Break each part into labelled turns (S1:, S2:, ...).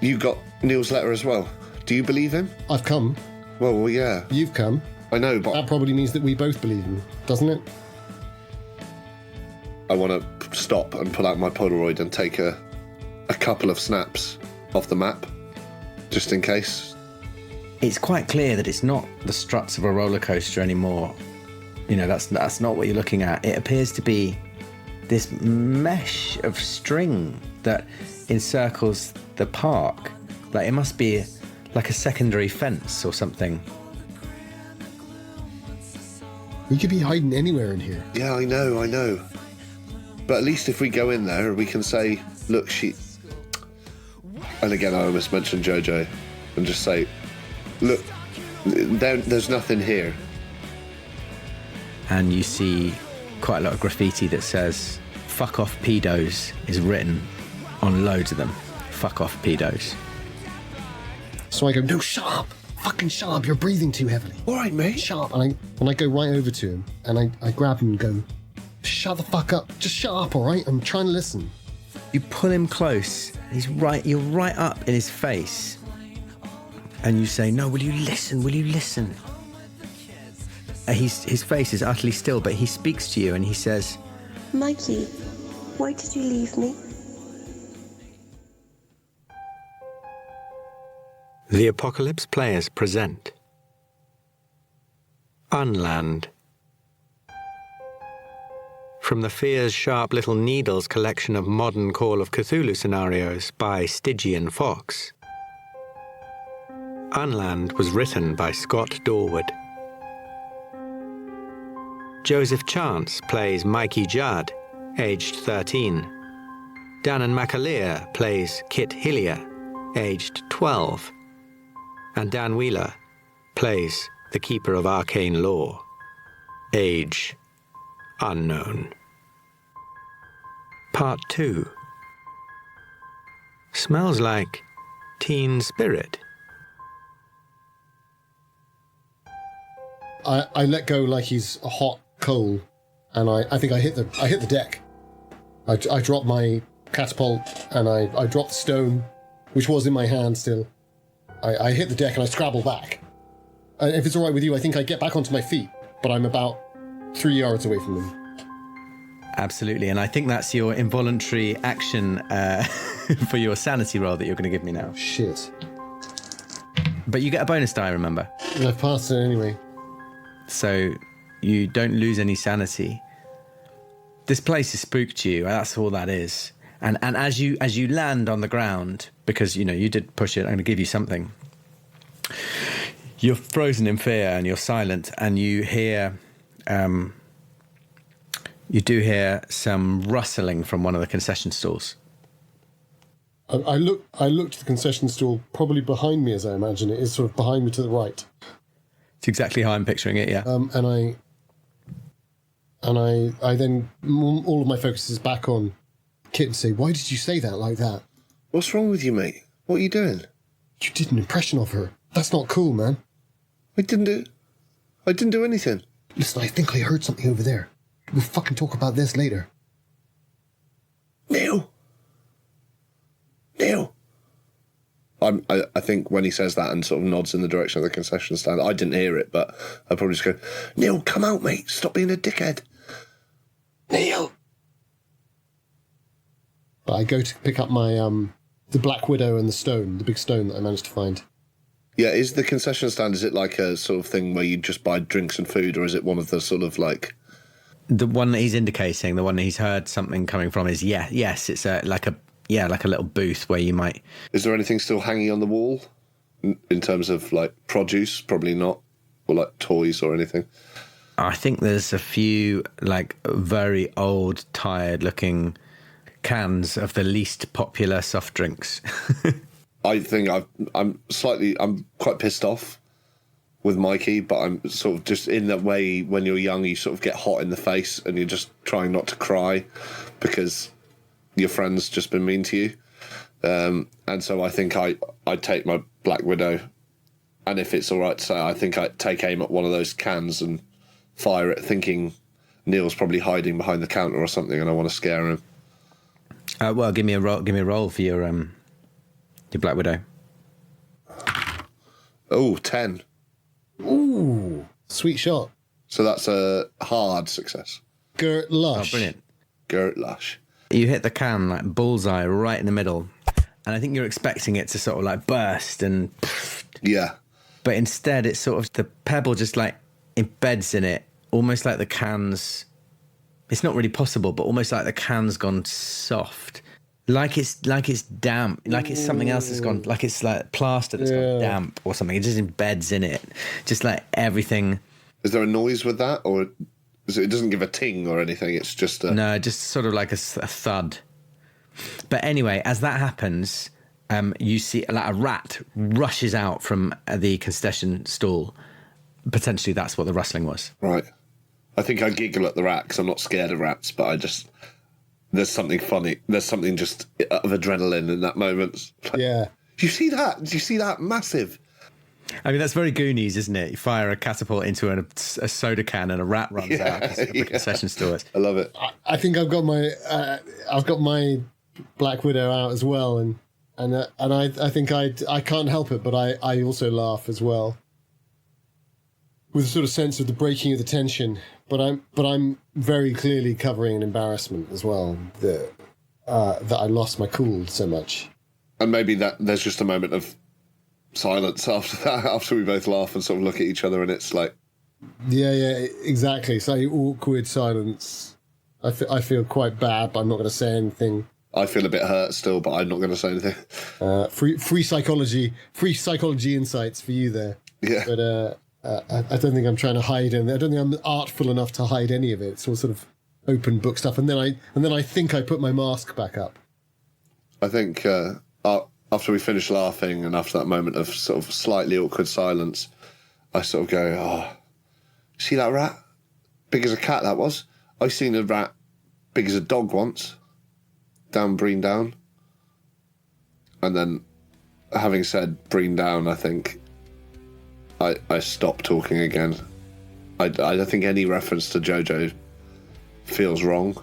S1: You got Neil's letter as well. Do you believe him?
S2: I've come.
S1: Well, yeah.
S2: You've come.
S1: I know, but...
S2: That probably means that we both believe him, doesn't it?
S1: I want to stop and pull out my Polaroid and take a couple of snaps of the map, just in case.
S3: It's quite clear that it's not the struts of a roller coaster anymore. You know, that's not what you're looking at. It appears to be this mesh of string that encircles the park. Like, it must be like a secondary fence or something.
S2: We could be hiding anywhere in here.
S1: Yeah, I know. But at least if we go in there, we can say, look, she... And again, I almost mentioned Jojo. And just say, look, there's nothing here.
S3: And you see quite a lot of graffiti that says, fuck off pedos, is written on loads of them. Fuck off pedos.
S2: So I go, no, shut up. Fucking shut up. You're breathing too heavily.
S1: All right, mate.
S2: Shut up. And I go right over to him and I grab him and go, shut the fuck up. Just shut up, all right? I'm trying to listen.
S3: You pull him close. You're right up in his face. And you say, no, will you listen? Will you listen? His face is utterly still, but he speaks to you and he says,
S4: Mikey, why did you leave me?
S3: The Apocalypse Players present Unland. From the Fear's Sharp Little Needles collection of modern Call of Cthulhu scenarios by Stygian Fox. Unland was written by Scott Dorward. Joseph Chance plays Mikey Judd, aged 13. Danann McAleer plays Kit Hillier, aged 12. And Dan Wheeler plays the Keeper of Arcane Lore, age unknown. Part 2. Smells like teen spirit.
S2: I let go like he's a hot coal, and I think I hit the deck. I dropped my catapult, and I dropped the stone, which was in my hand still. I hit the deck and I scrabble back. If it's all right with you, I think I get back onto my feet, but I'm about 3 yards away from them.
S3: Absolutely, and I think that's your involuntary action for your sanity roll that you're going to give me now.
S2: Shit.
S3: But you get a bonus die, remember?
S2: I've passed it anyway.
S3: So you don't lose any sanity. This place has spooked you, and that's all that is. And as you land on the ground, because you know you did push it, I'm going to give you something. You're frozen in fear and you're silent, and you hear, you do hear some rustling from one of the concession stalls.
S2: I look to the concession stall, probably behind me, as I imagine it is, sort of behind me to the right.
S3: It's exactly how I'm picturing it, yeah.
S2: And I then all of my focus is back on Kit and say, why did you say that like that?
S1: What's wrong with you, mate? What are you doing?
S2: You did an impression of her. That's not cool, man.
S1: I didn't do anything.
S2: Listen, I think I heard something over there. We'll fucking talk about this later.
S1: Neil. I think when he says that and sort of nods in the direction of the concession stand, I didn't hear it, but I'd probably just go, Neil, come out, mate. Stop being a dickhead. Neil.
S2: But I go to pick up my, the Black Widow and the stone, the big stone that I managed to find.
S1: Yeah, is the concession stand, is it like a sort of thing where you just buy drinks and food, or is it one of the sort of like...
S3: The one that he's indicating, the one that he's heard something coming from is, yes, it's like a little booth where you might...
S1: Is there anything still hanging on the wall in terms of like produce? Probably not. Or like toys or anything.
S3: I think there's a few like very old, tired looking cans of the least popular soft drinks.
S1: I think I'm quite pissed off with Mikey, but I'm sort of just in that way when you're young, you sort of get hot in the face and you're just trying not to cry because your friend's just been mean to you. And so I think I take my Black Widow, and if it's all right to say, I think I take aim at one of those cans and fire it, thinking Neil's probably hiding behind the counter or something and I want to scare him.
S3: Well, give me a roll for your Your Black Widow.
S1: Oh, 10.
S2: Ooh, sweet shot.
S1: So that's a hard success.
S2: Gert
S3: Oh,
S2: Lush.
S3: brilliant.
S1: Gert Lush.
S3: You hit the can like bullseye right in the middle. And I think you're expecting it to sort of like burst and...
S1: Yeah.
S3: But instead, it's sort of the pebble just like embeds in it, almost like the can's... It's not really possible, but almost like the can's gone soft. Like it's damp, like it's something else that's gone, like it's like plaster that's gone damp or something. It just embeds in it, just like everything.
S1: Is there a noise with that, or it doesn't give a ting or anything? It's just a...
S3: No, just sort of like a thud. But anyway, as that happens, you see like a rat rushes out from the concession stall. Potentially, that's what the rustling was.
S1: Right. I think I giggle at the rat because I'm not scared of rats, but I just... There's something funny. There's something just of adrenaline in that moment. Like,
S2: Yeah.
S1: Do you see that? Do you see that? Massive.
S3: I mean, that's very Goonies, isn't it? You fire a catapult into a soda can and a rat runs out of the concession stores.
S1: I love it.
S2: I think I've got my Black Widow out as well, and I think I can't help it, but I also laugh as well, with a sort of sense of the breaking of the tension. But I'm very clearly covering an embarrassment as well that I lost my cool so much.
S1: And maybe that there's just a moment of silence after that, after we both laugh and sort of look at each other, and it's like...
S2: Yeah, exactly. It's like awkward silence. I feel quite bad, but I'm not going to say anything.
S1: I feel a bit hurt still, but I'm not going to say anything.
S2: Free psychology insights for you there.
S1: Yeah.
S2: But I don't think I'm trying to hide anything. I don't think I'm artful enough to hide any of it. It's all sort of open book stuff. And then I think I put my mask back up.
S1: I think after we finish laughing and after that moment of sort of slightly awkward silence, I sort of go, oh, see that rat? Big as a cat, that was. I seen a rat big as a dog once. Down Breen Down. And then, having said Breen Down, I think I stopped talking again. I don't think any reference to JoJo feels wrong,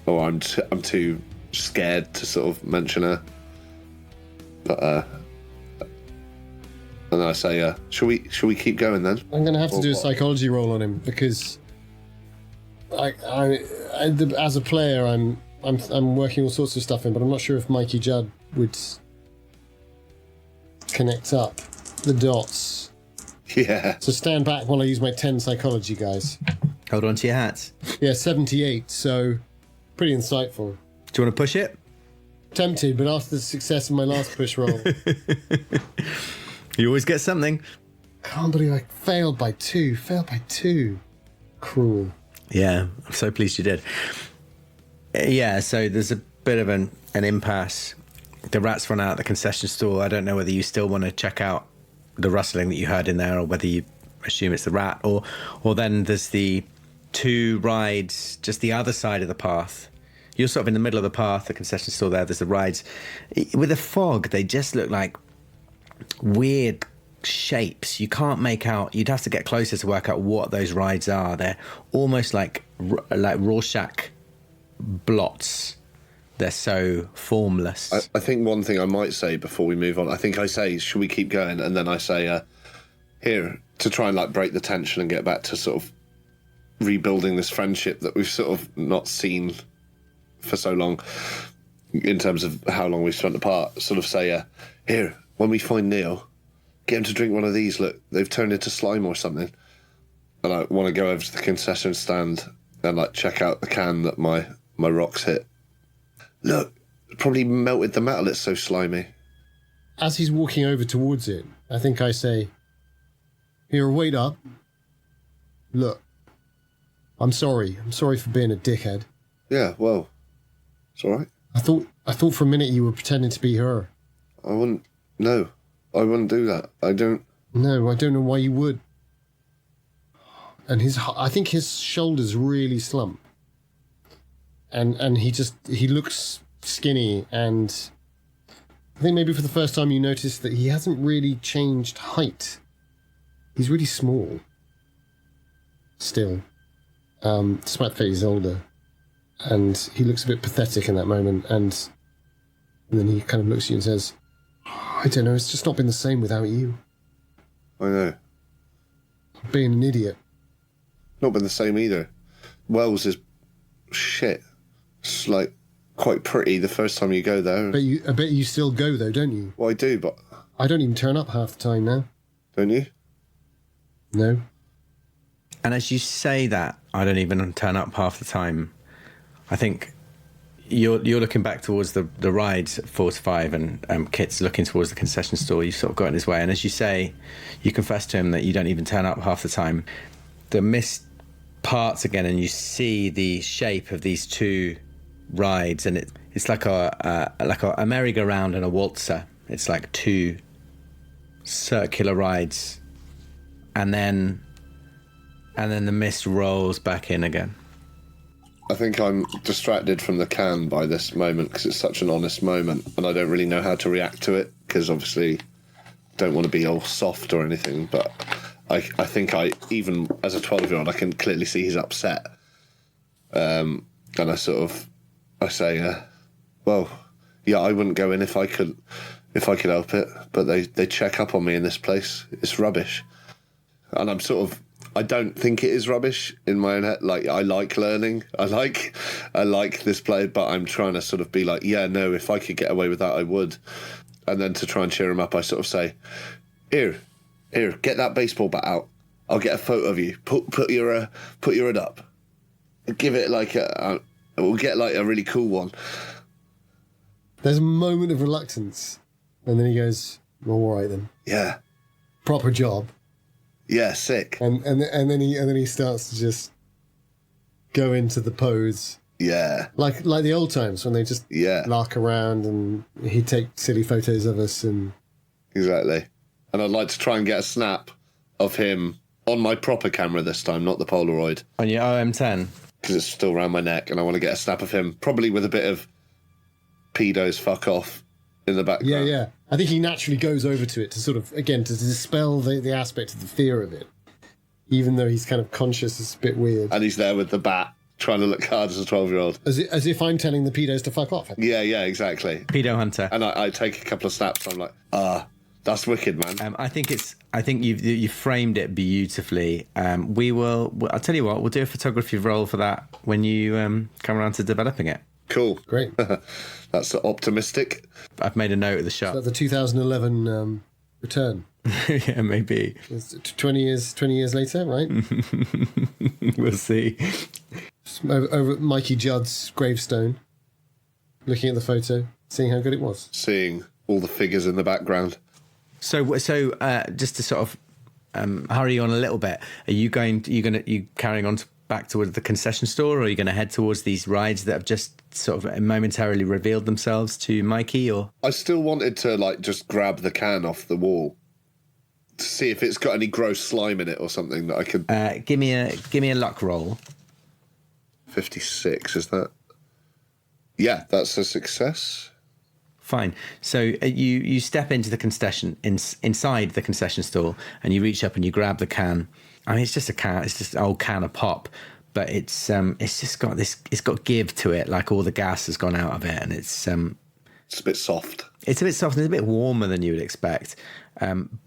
S1: or I'm too scared to sort of mention her. But and then I say, shall we keep going then?
S2: I'm going to have to do a psychology roll on him because as a player, I'm working all sorts of stuff in, but I'm not sure if Mikey Judd would connect up the dots.
S1: Yeah.
S2: So stand back while I use my 10 psychology, guys.
S3: Hold on to your hats.
S2: Yeah, 78, so pretty insightful.
S3: Do you want to push it?
S2: Tempted, but after the success of my last push roll...
S3: You always get something.
S2: Can't believe I failed by two. Cruel.
S3: Yeah, I'm so pleased you did. Yeah, so there's a bit of an impasse. The rats run out of the concession store. I don't know whether you still want to check out the rustling that you heard in there, or whether you assume it's the rat, or then there's the two rides just the other side of the path. You're sort of in the middle of the path, the concession store there's the rides. With the fog, they just look like weird shapes. You can't make out, you'd have to get closer to work out what those rides are. They're almost like Rorschach blots. They're so formless.
S1: I think one thing I might say before we move on, I think I say, should we keep going? And then I say, here, to try and like break the tension and get back to sort of rebuilding this friendship that we've sort of not seen for so long in terms of how long we've spent apart, sort of say, here, when we find Neil, get him to drink one of these. Look, they've turned into slime or something. And I want to go over to the concession stand and like check out the can that my rocks hit. Look, it probably melted the metal, it's so slimy.
S2: As he's walking over towards it, I think I say, here, wait up. Look, I'm sorry for being a dickhead.
S1: Yeah, well, it's all right.
S2: I thought for a minute you were pretending to be her.
S1: I wouldn't do that. I don't
S2: know why you would. And I think his shoulders really slump. And he looks skinny, and I think maybe for the first time you notice that he hasn't really changed height. He's really small. Still. Despite the fact he's older. And he looks a bit pathetic in that moment, and then he kind of looks at you and says, I don't know, it's just not been the same without you.
S1: I know.
S2: Being an idiot.
S1: Not been the same either. Wells is shit. It's like quite pretty the first time you go there.
S2: I bet you still go though, don't you?
S1: Well, I do, but...
S2: I don't even turn up half the time now.
S1: Don't you?
S2: No.
S3: And as you say that, I don't even turn up half the time. I think you're looking back towards the rides at 4 to 5, and Kit's looking towards the concession store. You've sort of got in his way. And as you say, you confess to him that you don't even turn up half the time. The mist parts again, and you see the shape of these two rides, and it's like a merry-go-round and a waltzer. It's like two circular rides, and then the mist rolls back in again.
S1: I think I'm distracted from the can by this moment because it's such an honest moment, and I don't really know how to react to it because obviously don't want to be all soft or anything, but I think even as a 12-year-old, I can clearly see he's upset. And I say, well, yeah, I wouldn't go in if I could help it, but they check up on me in this place. It's rubbish. And I don't think it is rubbish in my own head. Like, I like learning. I like this play, but I'm trying to sort of be like, yeah, no, if I could get away with that, I would. And then to try and cheer him up, I sort of say, here, get that baseball bat out. I'll get a photo of you. Put your hood up. Give it like we'll get like a really cool one.
S2: There's a moment of reluctance, and then he goes, well, all right then.
S1: Yeah.
S2: Proper job.
S1: Yeah, sick.
S2: And then he starts to just go into the pose.
S1: Yeah.
S2: Like the old times when they just lark around, and he'd take silly photos of us. And
S1: exactly. And I'd like to try and get a snap of him on my proper camera this time, not the Polaroid.
S3: On your OM10?
S1: Because it's still around my neck, and I want to get a snap of him, probably with a bit of pedos fuck off in the background.
S2: Yeah. I think he naturally goes over to it to sort of, again, to dispel the aspect of the fear of it. Even though he's kind of conscious, it's a bit weird.
S1: And he's there with the bat, trying to look hard as a 12-year-old.
S2: As if I'm telling the pedos to fuck off.
S1: Yeah, exactly.
S3: Pedo hunter.
S1: And I take a couple of snaps, and I'm like, that's wicked, man.
S3: I think you framed it beautifully. I'll tell you what, we'll do a photography roll for that when you come around to developing it.
S1: Cool.
S2: Great.
S1: That's optimistic.
S3: I've made a note of the shot.
S2: Is that the 2011 return?
S3: Yeah, maybe.
S2: It's 20 years later, right?
S3: We'll see.
S2: Over at Mikey Judd's gravestone, looking at the photo, seeing how good it was.
S1: Seeing all the figures in the background.
S3: So just to sort of hurry on a little bit, are you carrying on back towards the concession store, or are you going to head towards these rides that have just sort of momentarily revealed themselves to Mikey? Or
S1: I still wanted to like just grab the can off the wall to see if it's got any gross slime in it or something that I could.
S3: Give me a luck roll.
S1: 56, is that? Yeah, that's a success.
S3: Fine. So you step into the concession inside the concession store, and you reach up and you grab the can. I mean, it's just a can. It's just an old can of pop, but it's just got this. It's got give to it, like all the gas has gone out of it, and it's
S1: a bit soft.
S3: It's a bit soft and it's a bit warmer than you would expect.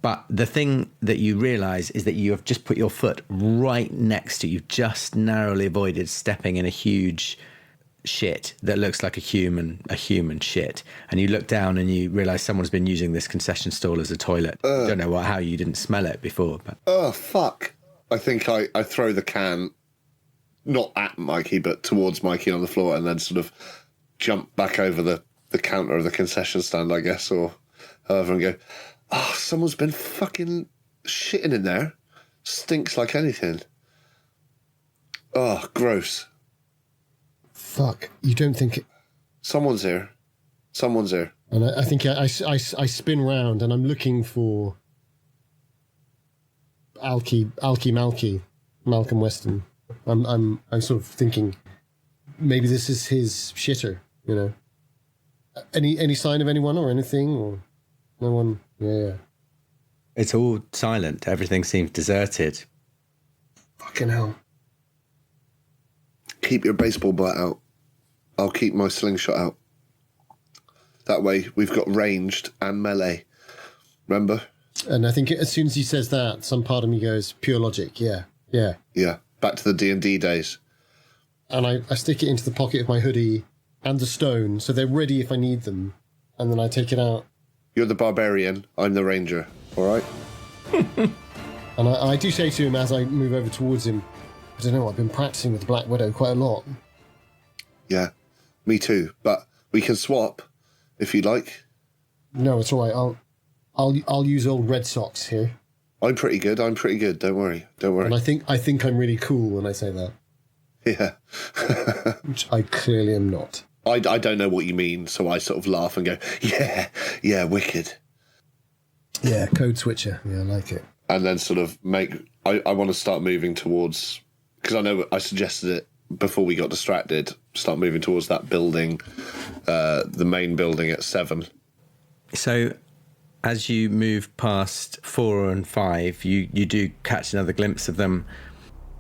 S3: But the thing that you realise is that you have just put your foot right next to. You've just narrowly avoided stepping in a huge shit that looks like a human shit, and you look down and you realise someone's been using this concession stall as a toilet. I don't know how you didn't smell it before, but
S1: oh fuck! I think I throw the can not at Mikey but towards Mikey on the floor, and then sort of jump back over the counter of the concession stand, I guess, or however, and go, oh, someone's been fucking shitting in there. Stinks like anything. Oh, gross.
S2: Fuck, you don't think it...
S1: Someone's here.
S2: And I think I spin round and I'm looking for Malcolm Weston. I'm sort of thinking maybe this is his shitter, you know. Any sign of anyone or anything, or no one? Yeah.
S3: It's all silent. Everything seems deserted.
S2: Fucking hell.
S1: Keep your baseball bat out. I'll keep my slingshot out. That way we've got ranged and melee. Remember?
S2: And I think as soon as he says that, some part of me goes, pure logic, yeah.
S1: Yeah, back to the D&D days.
S2: And I stick it into the pocket of my hoodie and the stone, so they're ready if I need them. And then I take it out.
S1: You're the barbarian, I'm the ranger, all right?
S2: And I do say to him as I move over towards him, I don't know, I've been practicing with the Black Widow quite a lot.
S1: Yeah, me too. But we can swap if you like.
S2: No, it's all right. I'll use old Red Sox here.
S1: I'm pretty good. Don't worry.
S2: And I think I'm really cool when I say that.
S1: Yeah.
S2: Which I clearly am not.
S1: I don't know what you mean, so I sort of laugh and go, yeah, wicked.
S2: Yeah, code switcher. Yeah, I like it.
S1: And then sort of I want to start moving towards, because I know I suggested it before we got distracted, start moving towards that building, the main building at 7.
S3: So as you move past 4 and 5, you do catch another glimpse of them.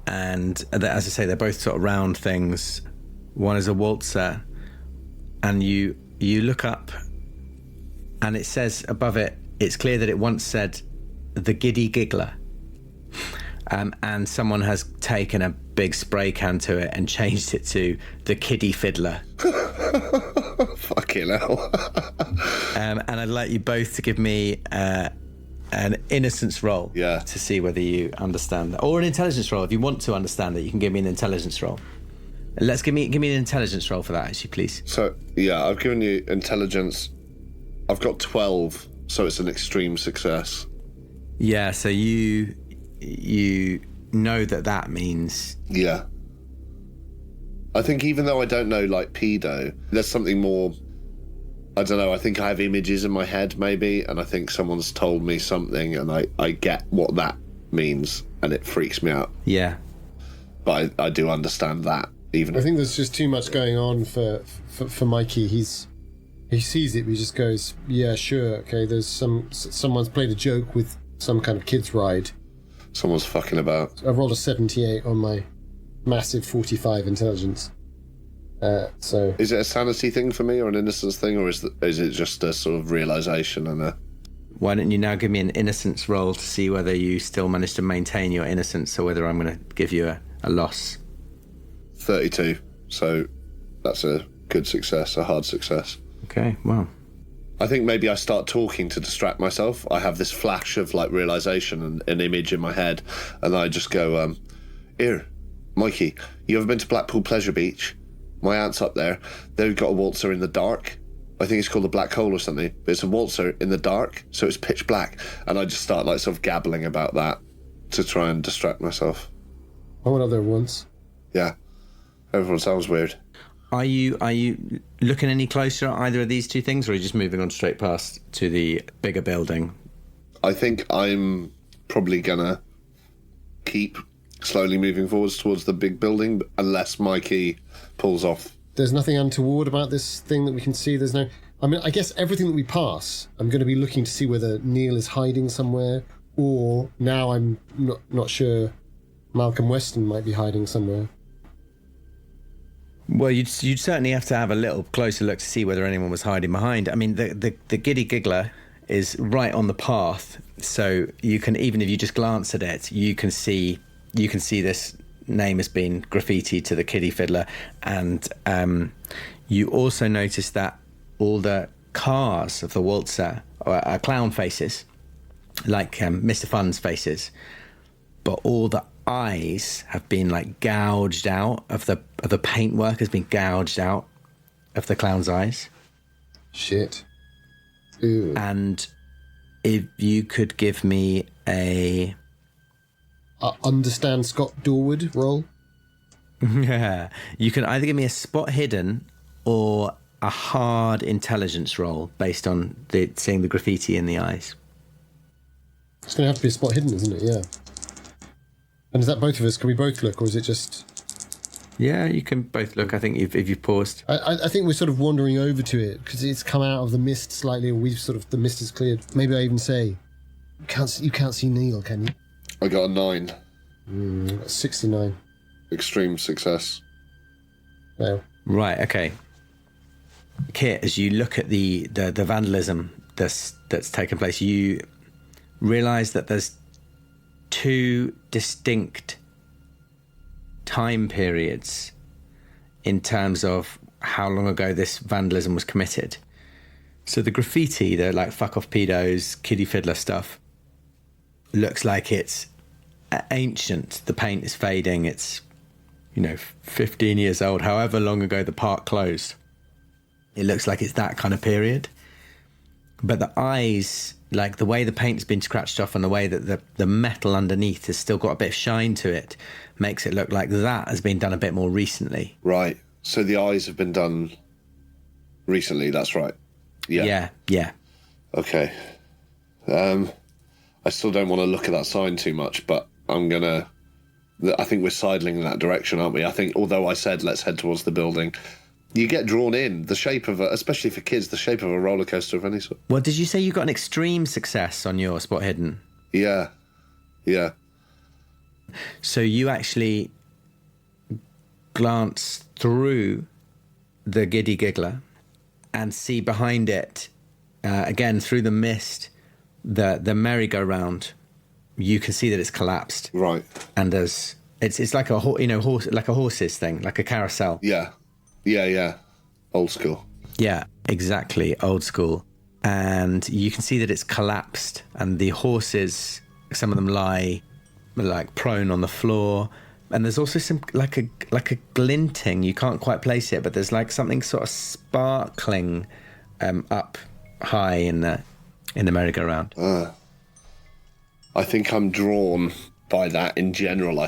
S3: And as I say, they're both sort of round things. One is a waltzer, and you look up, and it says above it, it's clear that it once said the Giddy Giggler. And someone has taken a big spray can to it and changed it to the Kiddie Fiddler.
S1: Fucking hell.
S3: And I'd like you both to give me an innocence roll, to see whether you understand that, or an intelligence roll. If you want to understand it, you can give me an intelligence roll. Let's give me an intelligence roll for that, actually, please.
S1: So yeah, I've given you intelligence. I've got 12, so it's an extreme success.
S3: Yeah, so you know that means...
S1: Yeah. I think even though I don't know, like, pedo, there's something more... I don't know, I think I have images in my head, maybe, and I think someone's told me something, and I get what that means, and it freaks me out.
S3: Yeah.
S1: But I do understand that, even...
S2: I think there's just too much going on for Mikey. He sees it, but he just goes, yeah, sure, okay, there's someone's played a joke with some kind of kids ride.
S1: Someone's fucking about.
S2: I rolled a 78 on my massive 45 intelligence. So
S1: is it a sanity thing for me, or an innocence thing, or is it just a sort of realization and a...
S3: Why don't you now give me an innocence roll to see whether you still manage to maintain your innocence, or whether I'm going to give you a loss.
S1: 32. So that's a good success, a hard success.
S3: Okay, well.
S1: I think maybe I start talking to distract myself. I have this flash of like realization and an image in my head, and I just go, here, Mikey, you ever been to Blackpool Pleasure Beach? My aunt's up there. They've got a waltzer in the dark. I think it's called the Black Hole or something, but it's a waltzer in the dark, so it's pitch black. And I just start like sort of gabbling about that to try and distract myself.
S2: I went up there once.
S1: Yeah. Everyone sounds weird.
S3: Are you looking any closer at either of these two things, or are you just moving on straight past to the bigger building?
S1: I think I'm probably gonna keep slowly moving forwards towards the big building, unless Mikey pulls off.
S2: There's nothing untoward about this thing that we can see. There's no... I mean, I guess everything that we pass, I'm going to be looking to see whether Neil is hiding somewhere, or now I'm not sure Malcolm Weston might be hiding somewhere.
S3: Well, you'd certainly have to have a little closer look to see whether anyone was hiding behind. I mean, the Giddy Giggler is right on the path, so you can, even if you just glance at it, you can see this name has been graffitied to the Kiddie Fiddler, and you also notice that all the cars of the waltzer are clown faces, like Mr. Fun's faces, but all the eyes have been like gouged out of the paintwork has been gouged out of the clown's eyes.
S2: Shit. Ew.
S3: And if you could give me a
S2: understand Scott Dorward roll.
S3: Yeah, you can either give me a spot hidden or a hard intelligence roll based on seeing the graffiti in the eyes.
S2: It's going to have to be a spot hidden, isn't it? Yeah. And is that both of us? Can we both look, or is it just...
S3: Yeah, you can both look. I think if you've paused.
S2: I think we're sort of wandering over to it because it's come out of the mist slightly, or the mist is cleared. Maybe I even say, you can't see Neil, can you?
S1: I got a 9.
S2: 69.
S1: Extreme success.
S2: Well.
S3: Right, okay. Kit, as you look at the vandalism that's taken place, you realise that there's two distinct time periods in terms of how long ago this vandalism was committed. So the graffiti, the like fuck off pedos, kiddie fiddler stuff, looks like it's ancient. The paint is fading. It's, 15 years old, however long ago the park closed. It looks like it's that kind of period. But the eyes, like the way the paint's been scratched off and the way that the metal underneath has still got a bit of shine to it, makes it look like that has been done a bit more recently.
S1: Right. So the eyes have been done recently, that's right. Yeah.
S3: Yeah.
S1: Okay. I still don't want to look at that sign too much, but I think we're sidling in that direction, aren't we? I think, although I said let's head towards the building, you get drawn in. The shape of especially for kids, the shape of a roller coaster of any sort.
S3: Well, did you say you got an extreme success on your spot hidden?
S1: Yeah.
S3: So you actually glance through the Giddy Giggler and see behind it, again, through the mist, the merry-go-round. You can see that it's collapsed. Right. And there's it's like a horse, like a horses thing, like a carousel.
S1: Yeah. Old school.
S3: Yeah, exactly, old school. And you can see that it's collapsed, and the horses, some of them lie like prone on the floor. And there's also some like a glinting. You can't quite place it, but there's like something sort of sparkling up high in the merry-go-round.
S1: I think I'm drawn by that in general.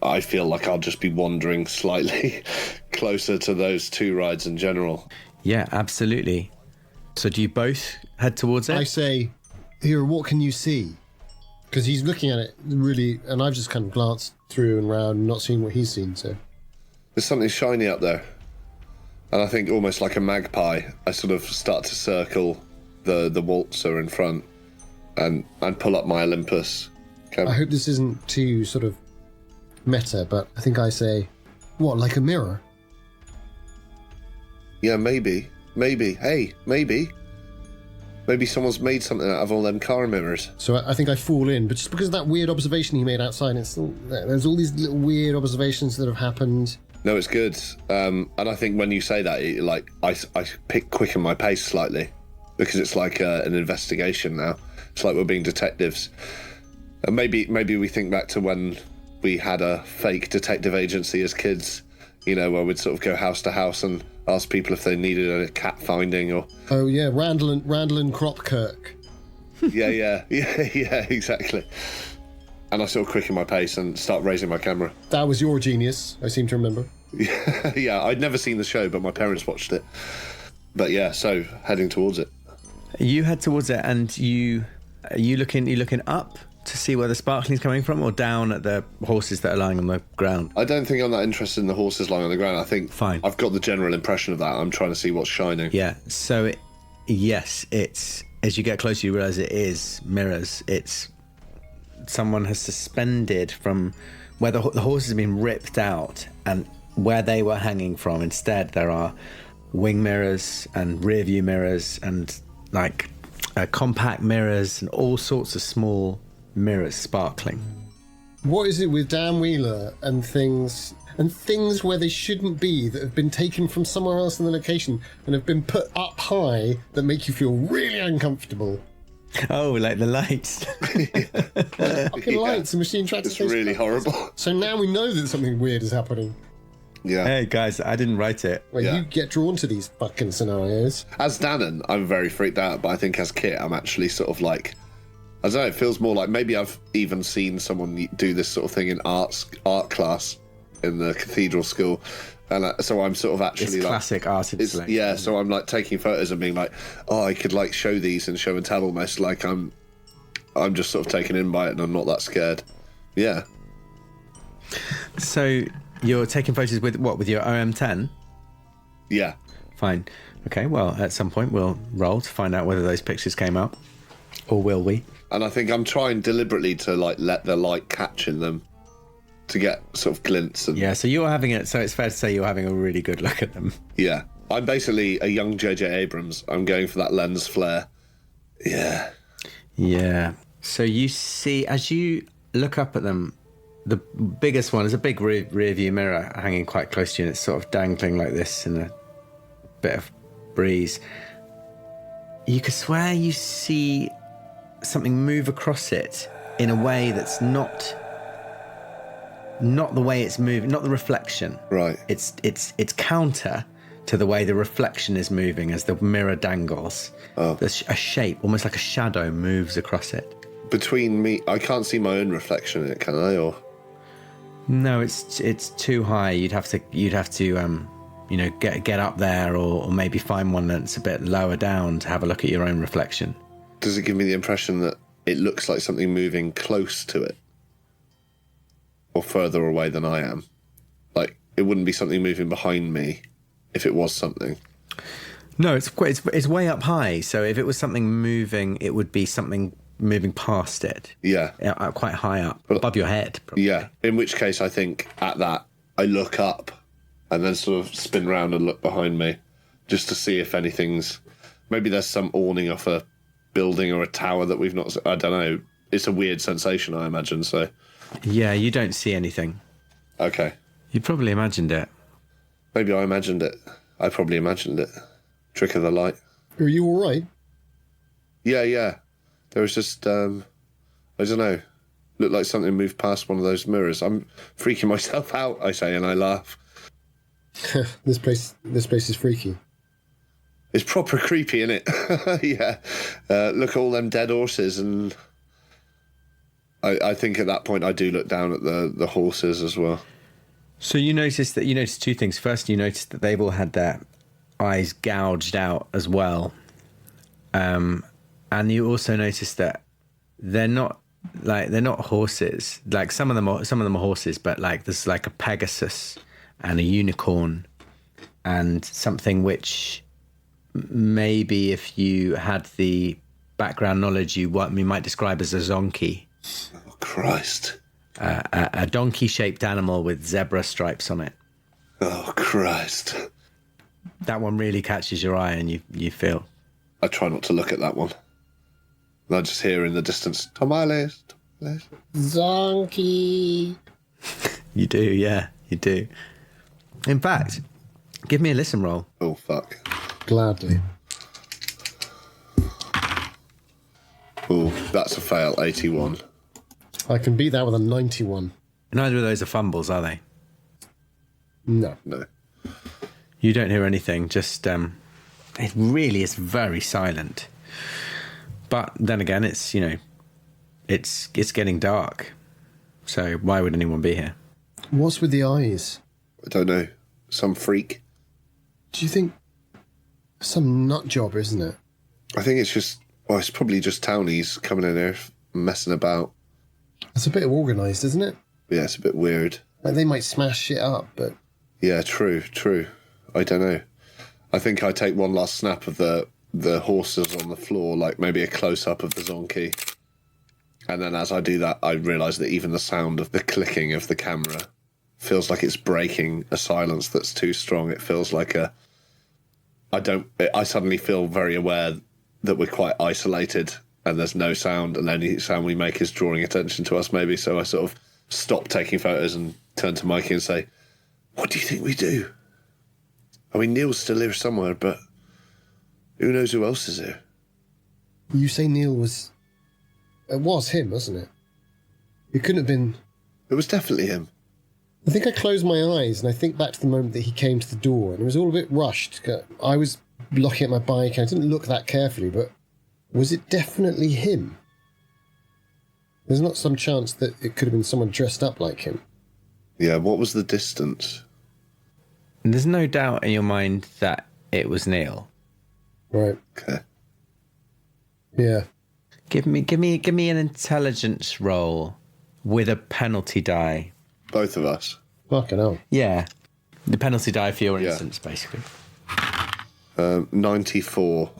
S1: I feel like I'll just be wandering slightly closer to those two rides in general.
S3: Yeah, absolutely. So do you both head towards it?
S2: I say, here, what can you see? Because he's looking at it really, and I've just kind of glanced through and round, not seeing what he's seen, so.
S1: There's something shiny up there. And I think almost like a magpie, I sort of start to circle the waltzer in front and pull up my Olympus.
S2: I hope this isn't too sort of meta, but I think I say, what, like a mirror?
S1: Yeah, maybe. Hey, maybe. Maybe someone's made something out of all them car mirrors.
S2: So I think I fall in, but just because of that weird observation he made outside, it's still, there's all these little weird observations that have happened.
S1: No, it's good. And I think when you say that, I quicken my pace slightly because it's like an investigation now. It's like we're being detectives. And maybe we think back to when we had a fake detective agency as kids, where we'd sort of go house to house and ask people if they needed a cat finding or...
S2: Oh, yeah, Randall and Kropkirk.
S1: Yeah, exactly. And I sort of quicken my pace and start raising my camera.
S2: That was your genius, I seem to remember.
S1: Yeah, I'd never seen the show, but my parents watched it. But yeah, so heading towards it.
S3: You head towards it, and you looking up to see where the sparkling's coming from, or down at the horses that are lying on the ground?
S1: I don't think I'm that interested in the horses lying on the ground. I think
S3: fine.
S1: I've got the general impression of that. I'm trying to see what's shining.
S3: Yeah. So, it's as you get closer, you realise it is mirrors. It's someone has suspended from where the horses have been ripped out, and where they were hanging from. Instead, there are wing mirrors and rear view mirrors and like compact mirrors and all sorts of small mirrors sparkling.
S2: What is it with Dan Wheeler and things where they shouldn't be, that have been taken from somewhere else in the location and have been put up high, that make you feel really uncomfortable?
S3: Oh, like the lights.
S2: Fucking lights and machine tractor.
S1: It's really horrible.
S2: So now we know that something weird is happening.
S1: Yeah.
S3: Hey guys, I didn't write it.
S2: Well, you get drawn to these fucking scenarios.
S1: As Danann, I'm very freaked out, but I think as Kit, I'm actually sort of like, I don't know, it feels more like maybe I've even seen someone do this sort of thing in art class in the cathedral school. And so I'm sort of actually
S3: it's
S1: like...
S3: classic art installation.
S1: Yeah, so I'm like taking photos and being like, oh, I could like show these and show and tell almost, like I'm just sort of taken in by it and I'm not that scared. Yeah.
S3: So you're taking photos with what, with your OM10?
S1: Yeah.
S3: Fine. Okay, well, at some point we'll roll to find out whether those pictures came up. Or will we?
S1: And I think I'm trying deliberately to like let the light catch in them to get sort of glints. And...
S3: Yeah, so you're having it, so it's fair to say you're having a really good look at them.
S1: Yeah. I'm basically a young J.J. Abrams. I'm going for that lens flare. Yeah.
S3: Yeah. So you see, as you look up at them, the biggest one is a big rear view mirror hanging quite close to you, and it's sort of dangling like this in a bit of breeze. You could swear you see something move across it in a way that's not the way it's moving, not the reflection.
S1: Right.
S3: It's counter to the way the reflection is moving as the mirror dangles.
S1: Oh.
S3: There's a shape, almost like a shadow, moves across it.
S1: Between me, I can't see my own reflection in it, can I? Or
S3: No, it's too high. You'd have to get up there, or maybe find one that's a bit lower down to have a look at your own reflection.
S1: does it give me the impression that it looks like something moving close to it, or further away than I am? Like it wouldn't be something moving behind me if it was something.
S3: No, it's way up high. So if it was something moving, it would be something moving past it.
S1: Yeah.
S3: Quite high up, above your head. Probably.
S1: Yeah. In which case, I think at that, I look up and then sort of spin around and look behind me just to see if anything's... Maybe there's some awning off a building or a tower that we've not... I don't know. It's a weird sensation, I imagine, so...
S3: Yeah, you don't see anything.
S1: Okay.
S3: You probably imagined it.
S1: Maybe I imagined it. I probably imagined it. Trick of the light.
S2: Are you all right?
S1: Yeah. There was just, I don't know, looked like something moved past one of those mirrors. I'm freaking myself out, I say, and I laugh.
S2: This place is freaky.
S1: It's proper creepy, isn't it? Yeah. Look at all them dead horses, and I think at that point I do look down at the horses as well.
S3: So you notice two things. First, you notice that they've all had their eyes gouged out as well. And you also notice that they're not horses. Like some of them are horses, but like there's like a Pegasus and a unicorn and something which maybe if you had the background knowledge you might describe as a zonkey.
S1: Oh, Christ.
S3: A donkey-shaped animal with zebra stripes on it.
S1: Oh, Christ.
S3: That one really catches your eye and you feel...
S1: I try not to look at that one. And I just hear in the distance, tamales.
S2: Zonkey.
S3: You do, yeah, you do. In fact, give me a listen roll.
S1: Oh, fuck.
S2: Gladly.
S1: Oh, that's a fail, 81.
S2: I can beat that with a 91.
S3: Neither of those are fumbles, are they?
S2: No.
S1: No.
S3: You don't hear anything, just... it really is very silent. But then again, it's getting dark. So why would anyone be here?
S2: What's with the eyes?
S1: I don't know. Some freak.
S2: Do you think... Some nut job, isn't it?
S1: I think it's just... Well, it's probably just townies coming in here messing about.
S2: It's a bit organised, isn't it?
S1: Yeah, it's a bit weird.
S2: Like they might smash shit up, but...
S1: Yeah, true. I don't know. I think I take one last snap of the horses on the floor, like maybe a close-up of the zonkey. And then as I do that, I realise that even the sound of the clicking of the camera feels like it's breaking a silence that's too strong. It feels like I suddenly feel very aware that we're quite isolated and there's no sound, and the only sound we make is drawing attention to us, maybe. So I sort of stop taking photos and turn to Mikey and say, "What do you think we do? I mean, Neil's still here somewhere, but who knows who else is here?"
S2: You say Neil was... It was him, wasn't it? It couldn't have been...
S1: It was definitely him.
S2: I think I closed my eyes and I think back to the moment that he came to the door, and it was all a bit rushed. I was looking at my bike and I didn't look that carefully, but was it definitely him? There's not some chance that it could have been someone dressed up like him.
S1: Yeah, what was the distance?
S3: And there's no doubt in your mind that it was Neil.
S2: Right.
S1: Okay.
S2: Yeah.
S3: Give me an intelligence roll with a penalty die.
S1: Both of us.
S2: Fucking hell.
S3: Yeah. The penalty die for your
S1: Yeah.
S3: instance, basically.
S1: 94.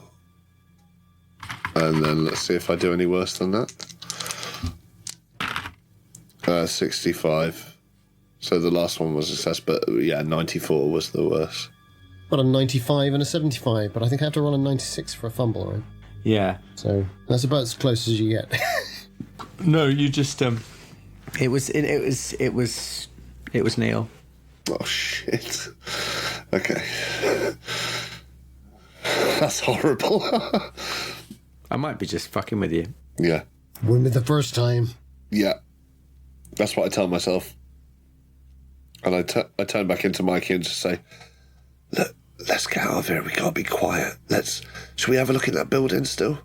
S1: And then let's see if I do any worse than that. 65. So the last one was a success, but yeah, 94 was the worst.
S2: Got a 95 and a 75, but I think I have to roll a 96 for a fumble, right?
S3: Yeah.
S2: So that's about as close as you get.
S3: No, you just It was Neil.
S1: Oh shit. Okay. That's horrible.
S3: I might be just fucking with you.
S1: Yeah.
S2: Wouldn't be the first time.
S1: Yeah. That's what I tell myself. And I turn back into Mikey and just say, "Look, let's get out of here. We gotta be quiet. Should we have a look at that building still?"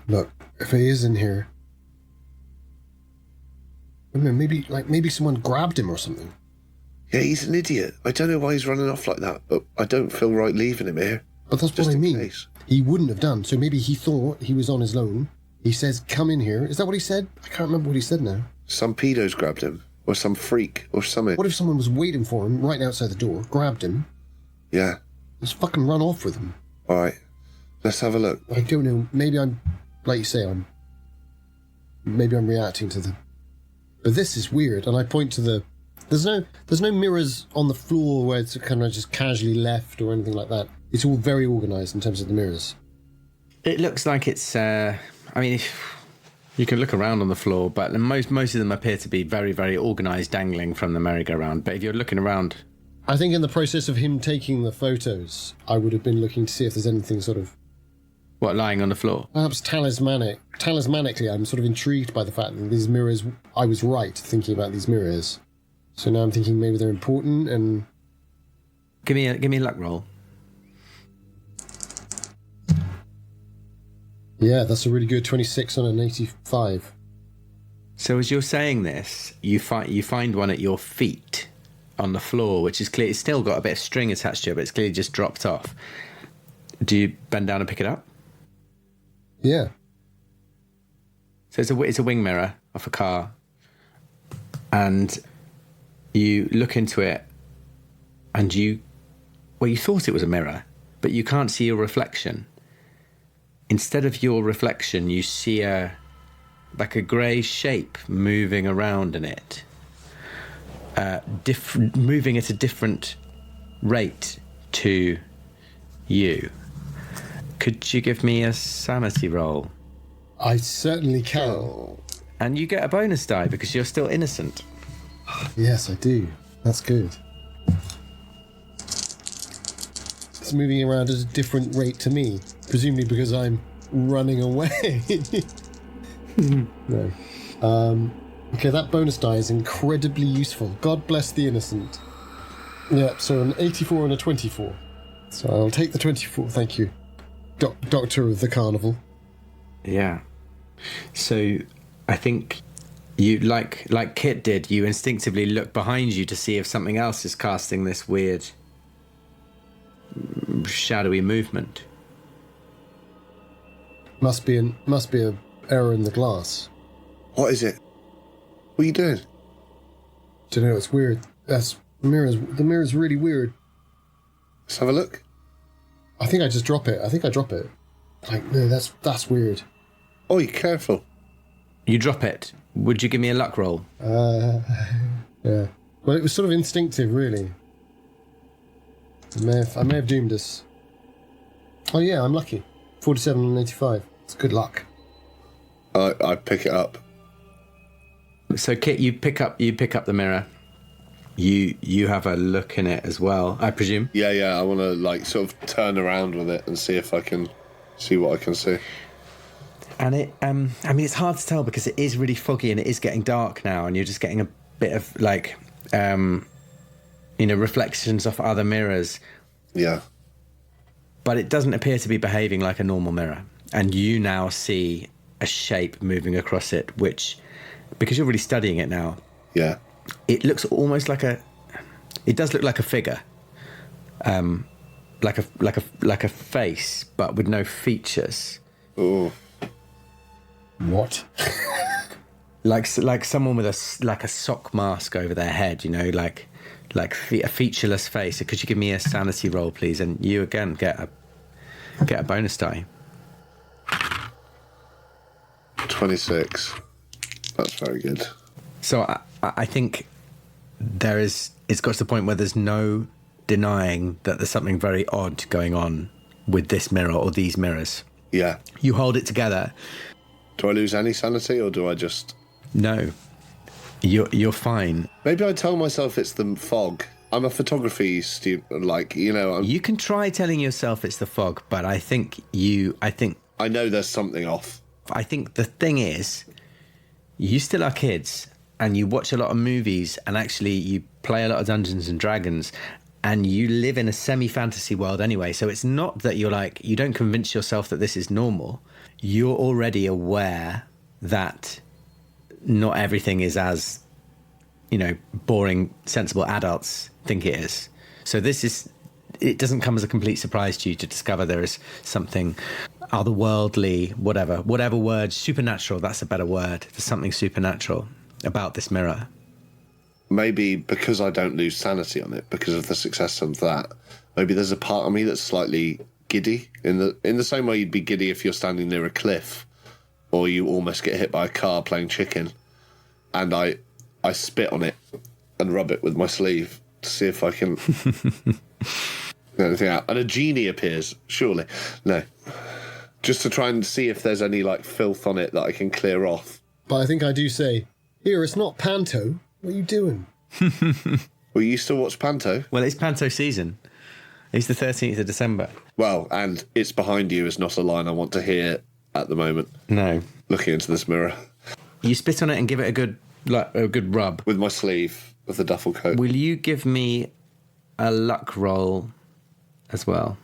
S2: Look, if he is in here, I mean, maybe someone grabbed him or something.
S1: Yeah, he's an idiot. I don't know why he's running off like that, but I don't feel right leaving him here.
S2: But that's
S1: Just
S2: what I
S1: in
S2: mean.
S1: case.
S2: He wouldn't have done. So maybe he thought he was on his own. He says, "Come in here." Is that what he said? I can't remember what he said now.
S1: Some pedos grabbed him, or some freak, or something.
S2: What if someone was waiting for him right outside the door, grabbed him,
S1: Yeah.
S2: just fucking run off with him?
S1: All right. Let's have a look.
S2: I don't know. Maybe I'm, like you say, maybe I'm reacting to the. But this is weird, and I point to the. There's no mirrors on the floor where it's kind of just casually left or anything like that. It's all very organised in terms of the mirrors.
S3: It looks like it's. I mean, you can look around on the floor, but most of them appear to be very, very organised, dangling from the merry-go-round. But if you're looking around,
S2: I think in the process of him taking the photos, I would have been looking to see if there's anything sort of.
S3: what, lying on the floor?
S2: Perhaps talismanically, I'm sort of intrigued by the fact that these mirrors. I was right thinking about these mirrors. So now I'm thinking maybe they're important and.
S3: Give me a luck roll.
S2: Yeah, that's a really good 26 on an 85.
S3: So as you're saying this, you find one at your feet on the floor, which is clear. It's still got a bit of string attached to it, but it's clearly just dropped off. Do you bend down and pick it up?
S2: Yeah.
S3: So it's a wing mirror off a car, and you look into it, and you thought it was a mirror, but you can't see your reflection. Instead of your reflection, you see like a grey shape moving around in it, moving at a different rate to you. Could you give me a sanity roll?
S2: I certainly can.
S3: And you get a bonus die because you're still innocent.
S2: Yes, I do. That's good. It's moving around at a different rate to me, presumably because I'm running away. No. Okay, that bonus die is incredibly useful. God bless the innocent. Yeah, so an 84 and a 24. So I'll take the 24, thank you. Doctor of the Carnival.
S3: Yeah. So I think you, like Kit did, you instinctively look behind you to see if something else is casting this weird shadowy movement.
S2: Must be a error in the glass.
S1: What is it? What are you doing?
S2: Don't know, it's weird. The mirror's really weird.
S1: Let's have a look.
S2: I think I just drop it. Like, no, that's weird.
S1: Oh, you careful.
S3: You drop it. Would you give me a luck roll?
S2: Yeah. Well, it was sort of instinctive, really. I may have doomed us. Oh yeah, I'm lucky. 47 and 85. It's good luck.
S1: I pick it up.
S3: So Kit, you pick up the mirror. You have a look in it as well, I presume.
S1: Yeah. I want to sort of turn around with it and see if I can see what I can see.
S3: And it, I mean, it's hard to tell because it is really foggy and it is getting dark now, and you're just getting a bit of reflections off other mirrors.
S1: Yeah.
S3: But it doesn't appear to be behaving like a normal mirror. And you now see a shape moving across it, which, because you're really studying it now,
S1: Yeah.
S3: it looks almost like it does look like a figure, like a face, but with no features.
S1: Oh.
S2: What?
S3: like someone with a sock mask over their head, like a featureless face. So could you give me a sanity roll, please? And you again get a bonus die.
S1: 26. That's very good.
S3: So I think it's got to the point where there's no denying that there's something very odd going on with this mirror or these mirrors.
S1: Yeah.
S3: You hold it together
S1: Do I lose any sanity, or do I just...
S3: No. You're fine.
S1: Maybe I tell myself it's the fog. I'm a photography student, like, you know...
S3: You can try telling yourself it's the fog, but I
S1: know there's something off.
S3: I think the thing is, you still are kids, and you watch a lot of movies, and actually you play a lot of Dungeons and Dragons, and you live in a semi-fantasy world anyway, so it's not that you're like, you don't convince yourself that this is normal. You're already aware that not everything is as, you know, boring, sensible adults think it is. So it doesn't come as a complete surprise to you to discover there is something otherworldly, whatever word, supernatural, that's a better word. There's something supernatural about this mirror.
S1: Maybe because I don't lose sanity on it, because of the success of that, maybe there's a part of me that's slightly giddy, in the same way you'd be giddy if you're standing near a cliff, or you almost get hit by a car playing chicken, and I spit on it and rub it with my sleeve to see if I can get anything out. And a genie appears, surely. No. Just to try and see if there's any, like, filth on it that I can clear off.
S2: But I think I do say, here, it's not Panto. What are you doing?
S1: Well, you still watch Panto?
S3: Well, it's Panto season. It's the 13th of December.
S1: Well, and it's behind you is not a line I want to hear at the moment.
S3: No.
S1: Looking into this mirror.
S3: You spit on it and give it a good rub.
S1: With my sleeve of the duffel coat.
S3: Will you give me a luck roll as well?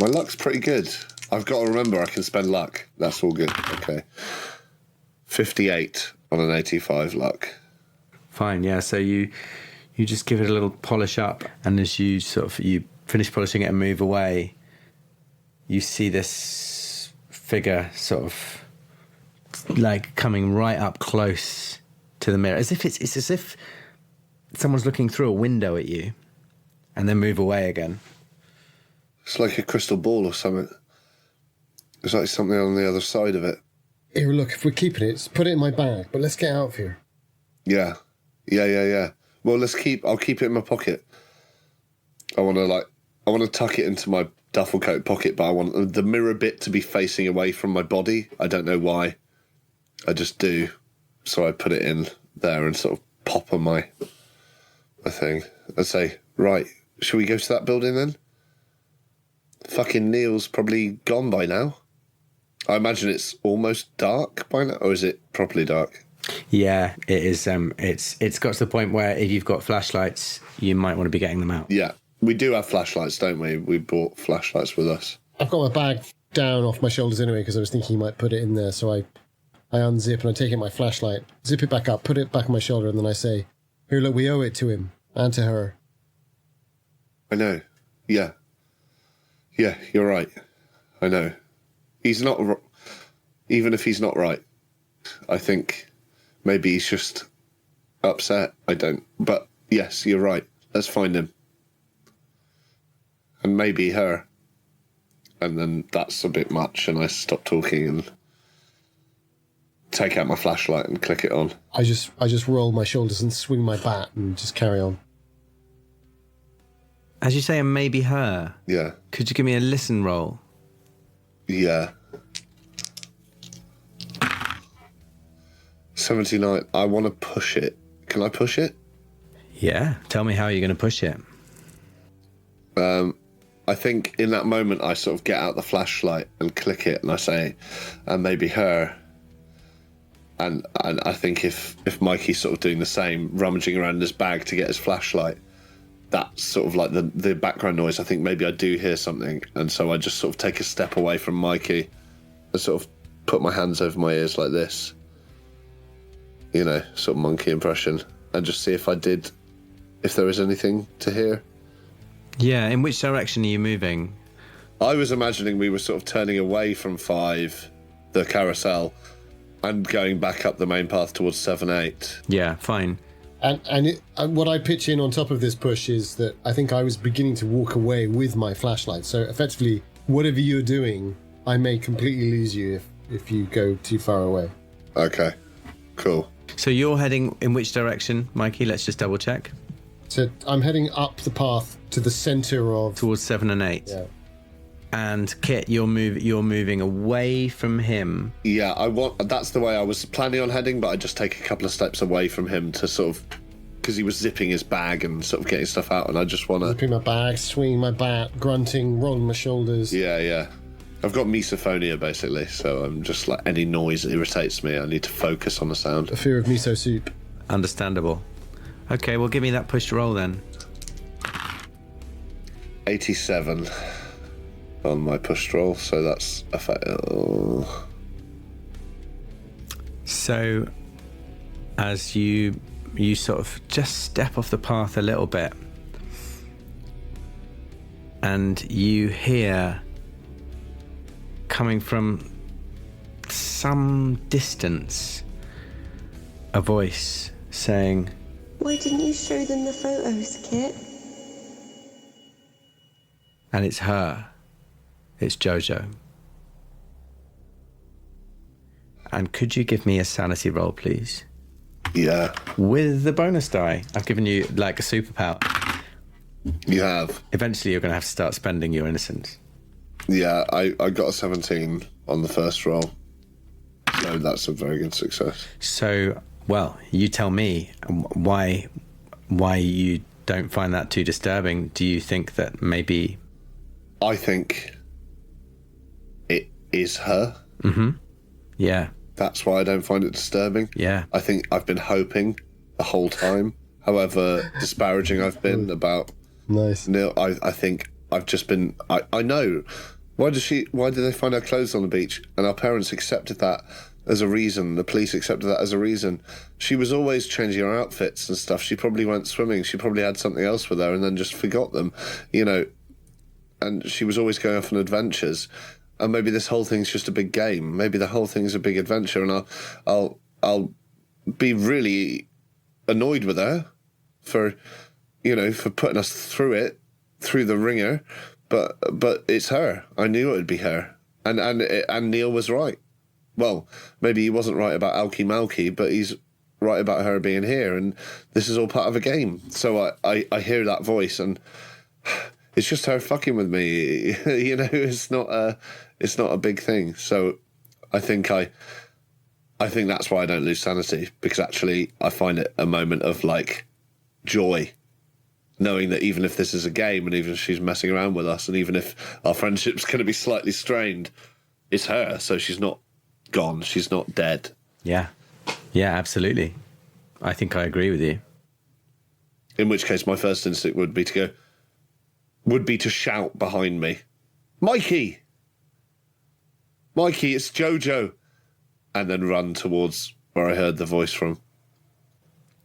S1: My luck's pretty good. I've got to remember I can spend luck. That's all good. Okay. 58 on an 85 luck.
S3: Fine, yeah. So you just give it a little polish up, and as you finish polishing it and move away, you see this figure sort of like coming right up close to the mirror, it's as if someone's looking through a window at you, and then move away again.
S1: It's like a crystal ball or something. There's like something on the other side of it.
S2: Here, look, if we're keeping it, put it in my bag, but let's get out of here.
S1: Yeah. Well, I'll keep it in my pocket. I want to tuck it into my duffel coat pocket, but I want the mirror bit to be facing away from my body. I don't know why. I just do. So I put it in there and sort of pop on my thing. I say, right, shall we go to that building then? Fucking Neil's probably gone by now. I imagine it's almost dark by now, or is it properly dark?
S3: Yeah, it is. It's got to the point where if you've got flashlights, you might want to be getting them out.
S1: Yeah, we do have flashlights, don't we? We brought flashlights with us.
S2: I've got my bag down off my shoulders anyway because I was thinking you might put it in there. So I unzip and I take out my flashlight, zip it back up, put it back on my shoulder, and then I say, "Here, look, we owe it to him and to her."
S1: I know. Yeah, you're right. I know. He's not. Even if he's not right, I think. Maybe he's just upset. I don't. But yes, you're right. Let's find him. And maybe her. And then that's a bit much, and I stop talking and take out my flashlight and click it on.
S2: I just roll my shoulders and swing my bat and just carry on.
S3: As you say, and maybe her.
S1: Yeah.
S3: Could you give me a listen roll?
S1: Yeah. 79. I want to push it. Can I push it?
S3: Yeah. Tell me how you're going to push it.
S1: I think in that moment I sort of get out the flashlight and click it, and I say, and maybe her. And I think if Mikey's sort of doing the same, rummaging around in his bag to get his flashlight, that's sort of like the background noise. I think maybe I do hear something, and so I just sort of take a step away from Mikey and sort of put my hands over my ears like this. You know, sort of monkey impression, and just see if there is anything to hear.
S3: Yeah, in which direction are you moving?
S1: I was imagining we were sort of turning away from 5, the carousel, and going back up the main path towards 7, 8.
S3: Yeah, fine.
S2: And what I pitch in on top of this push is that I think I was beginning to walk away with my flashlight. So effectively, whatever you're doing, I may completely lose you if you go too far away.
S1: Okay, cool.
S3: So you're heading in which direction, Mikey? Let's just double check.
S2: So I'm heading up the path to the centre of...
S3: Towards 7 and 8.
S2: Yeah.
S3: And Kit, you're moving away from him.
S1: Yeah, that's the way I was planning on heading, but I just take a couple of steps away from him to sort of, because he was zipping his bag and sort of getting stuff out, and I just want to...
S2: Zipping my bag, swinging my bat, grunting, rolling my shoulders.
S1: Yeah. I've got misophonia, basically, so I'm just like, any noise irritates me. I need to focus on the sound.
S2: A fear of miso soup.
S3: Understandable. Okay, well, give me that push to roll then.
S1: 87 on my push roll, so that's a fail.
S3: So, as you sort of just step off the path a little bit, and you hear coming from some distance a voice saying,
S4: Why didn't you show them the photos, Kit?
S3: and it's her. It's Jojo. And could you give me a sanity roll, please?
S1: Yeah.
S3: With the bonus die. I've given you like a superpower.
S1: You have.
S3: Eventually you're going to have to start spending your innocence.
S1: Yeah, I got a 17 on the first roll. So that's a very good success.
S3: So, well, you tell me why you don't find that too disturbing. Do you think that maybe...
S1: I think it is her.
S3: Mm-hmm. Yeah.
S1: That's why I don't find it disturbing.
S3: Yeah.
S1: I think I've been hoping the whole time, however disparaging I've been about
S2: Nice.
S1: Neil. I think I've just been... I know. Why did they find her clothes on the beach? And our parents accepted that as a reason. The police accepted that as a reason. She was always changing her outfits and stuff. She probably went swimming. She probably had something else with her and then just forgot them, you know. And she was always going off on adventures. And maybe this whole thing's just a big game. Maybe the whole thing's a big adventure. And I'll be really annoyed with her for putting us through the ringer. But it's her. I knew it would be her. And Neil was right. Well, maybe he wasn't right about Alki Malki, but he's right about her being here. And this is all part of a game. So I hear that voice and it's just her fucking with me. You know, it's not a big thing. So I think that's why I don't lose sanity, because actually I find it a moment of like joy, knowing that even if this is a game and even if she's messing around with us and even if our friendship's going to be slightly strained, it's her. So she's not gone. She's not dead.
S3: Yeah. Yeah, absolutely. I think I agree with you.
S1: In which case my first instinct would be to shout behind me, Mikey, it's Jojo, and then run towards where I heard the voice from.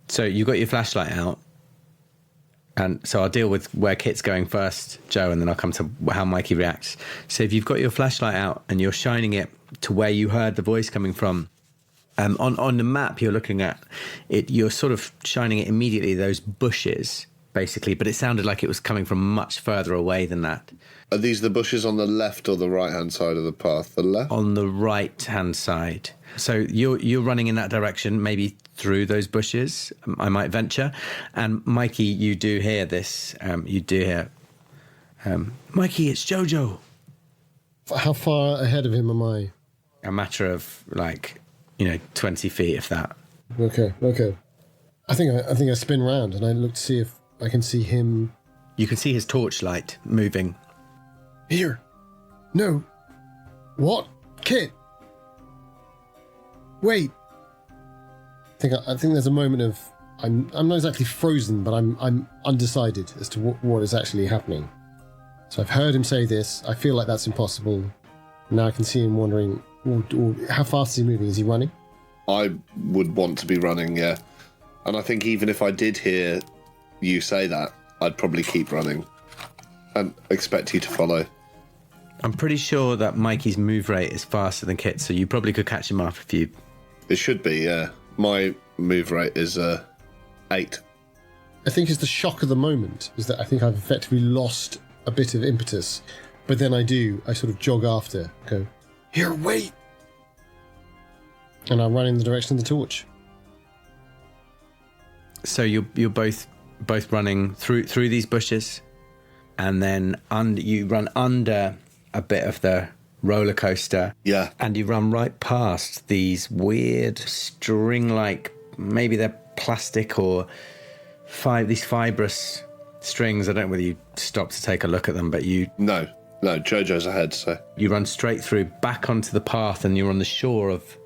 S3: So you got your flashlight out, and so I'll deal with where Kit's going first, Joe, and then I'll come to how Mikey reacts. So if you've got your flashlight out and you're shining it to where you heard the voice coming from, on the map you're looking at, you're sort of shining it immediately, those bushes, basically, but it sounded like it was coming from much further away than that.
S1: Are these the bushes on the left or the right-hand side of the path? The left?
S3: On the right-hand side. So you're running in that direction, maybe through those bushes, I might venture. And Mikey, you do hear this. You do hear, Mikey, it's Jojo.
S2: How far ahead of him am I?
S3: A matter of 20 feet, if that.
S2: Okay. I think I spin round and I look to see if I can see him.
S3: You can see his torchlight moving.
S2: Here. No. What? Kit. Wait. I think there's a moment of I'm not exactly frozen, but I'm undecided as to what is actually happening. So I've heard him say this. I feel like that's impossible. Now I can see him wondering, how fast is he moving? Is he running?
S1: I would want to be running, yeah. And I think even if I did hear you say that, I'd probably keep running and expect you to follow.
S3: I'm pretty sure that Mikey's move rate is faster than Kit's, so you probably could catch him up if you...
S1: It should be, yeah. My move rate is 8.
S2: I think it's the shock of the moment, is that I think I've effectively lost a bit of impetus. But then I sort of jog after, go, here, wait! And I run in the direction of the torch.
S3: So you're both running through these bushes, and then you run under a bit of the roller coaster.
S1: Yeah.
S3: And you run right past these weird string-like, maybe they're plastic or these fibrous strings. I don't know whether you stop to take a look at them, but
S1: No, Jojo's ahead, so...
S3: You run straight through, back onto the path, and you're on the shore of,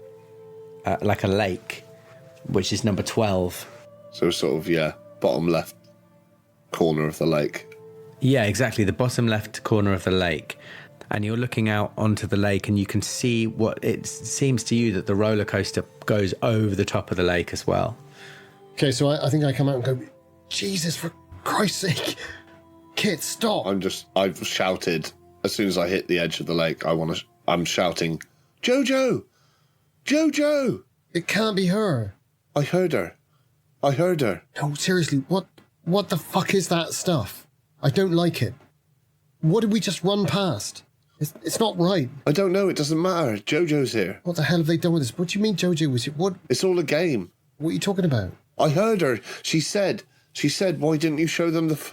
S3: like a lake, which is number 12.
S1: So sort of, bottom left corner of the lake.
S3: Yeah, exactly, the bottom left corner of the lake. And you're looking out onto the lake, and you can see what it seems to you that the roller coaster goes over the top of the lake as well.
S2: Okay, so I think I come out and go, Jesus, for Christ's sake, Kit, stop.
S1: I've shouted, as soon as I hit the edge of the lake, I'm shouting, Jojo! Jojo!
S2: It can't be her.
S1: I heard her.
S2: No, seriously, what the fuck is that stuff? I don't like it. What did we just run past? It's not right.
S1: I don't know, it doesn't matter. Jojo's here.
S2: What the hell have they done with this? What do you mean Jojo was here? What
S1: It's all a game.
S2: are you talking about?
S1: I heard her. She said, why didn't you show them the...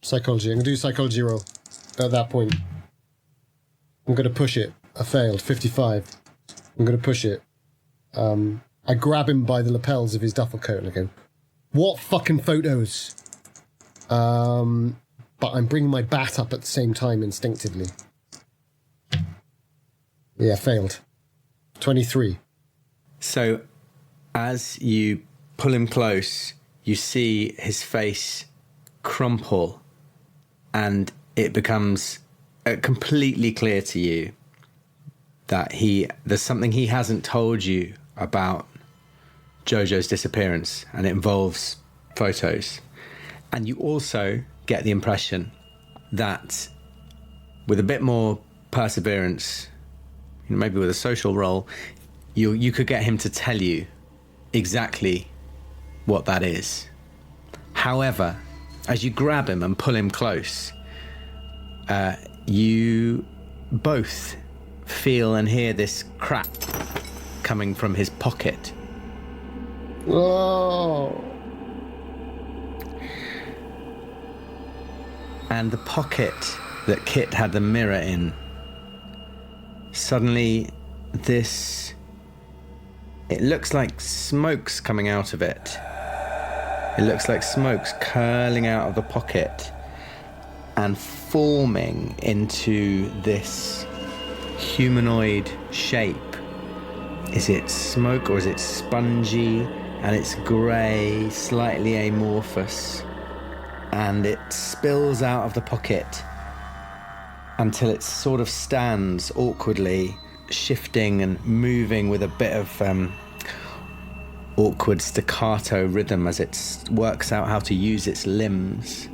S2: Psychology. I'm going to do psychology roll at that point. I'm going to push it. I failed. 55. I'm going to push it. I grab him by the lapels of his duffel coat and I go, what fucking photos? But I'm bringing my bat up at the same time instinctively. Yeah, failed. 23.
S3: So as you pull him close, you see his face crumple, and it becomes completely clear to you that there's something he hasn't told you about Jojo's disappearance, and it involves photos. And you also get the impression that with a bit more perseverance, maybe with a social role, you could get him to tell you exactly what that is. However, as you grab him and pull him close, you both feel and hear this crack coming from his pocket.
S2: Oh.
S3: And the pocket that Kit had the mirror in, suddenly it looks like smoke's coming out of it. It looks like smoke's curling out of the pocket and forming into this humanoid shape. Is it smoke or is it spongy? And it's grey, slightly amorphous. And it spills out of the pocket until it sort of stands awkwardly, shifting and moving with a bit of awkward staccato rhythm as it works out how to use its limbs.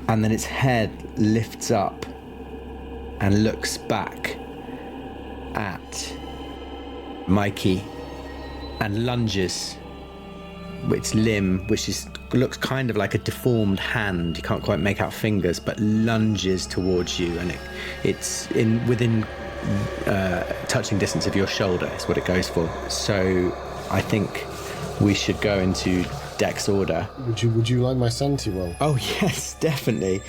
S3: And then its head lifts up and looks back at Mikey and lunges its limb, which looks kind of like a deformed hand. You can't quite make out fingers, but lunges towards you, and it's within touching distance of your shoulder is what it goes for. So I think we should go into Dex order.
S2: Would you like my sanity roll?
S3: Oh yes, definitely.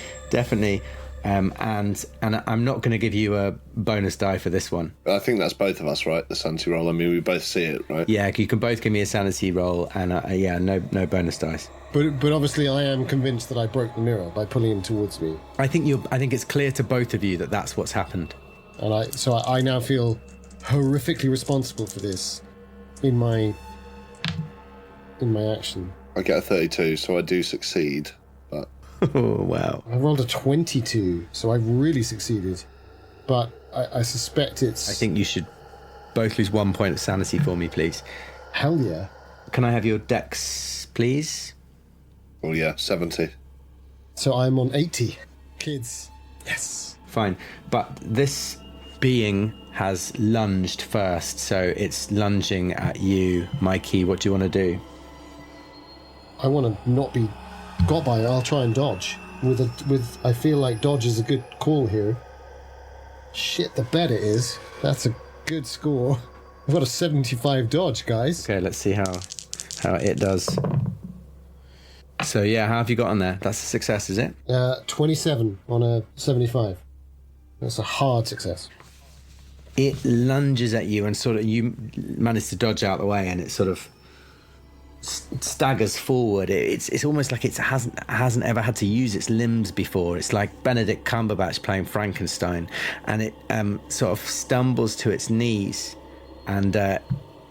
S3: And I'm not going to give you a bonus die for this one.
S1: I think that's both of us, right? The sanity roll. I mean, we both see it, right?
S3: Yeah, you can both give me a sanity roll, and no bonus dice.
S2: But obviously, I am convinced that I broke the mirror by pulling him towards me.
S3: I think it's clear to both of you that that's what's happened.
S2: And I now feel horrifically responsible for this in my action.
S1: I get a 32, so I do succeed, but...
S3: Oh, wow.
S2: I rolled a 22, so I've really succeeded. But I suspect it's...
S3: I think you should both lose 1 point of sanity for me, please.
S2: Hell yeah.
S3: Can I have your dex, please?
S1: Oh, yeah, 70.
S2: So I'm on 80. Kids. Yes.
S3: Fine. But this being has lunged first, so it's lunging at you. Mikey, what do you want to do?
S2: I want to not be got by it. I'll try and dodge. I feel like dodge is a good call here. Shit, the bet it is. That's a good score. I've got a 75 dodge, guys.
S3: Okay, let's see how it does. So yeah, how have you got on there? That's a success, is it?
S2: 27 on a 75. That's a hard success.
S3: It lunges at you and sort of you manage to dodge out the way, and it sort of staggers forward. It's almost like it hasn't ever had to use its limbs before. It's like Benedict Cumberbatch playing Frankenstein, and it sort of stumbles to its knees, and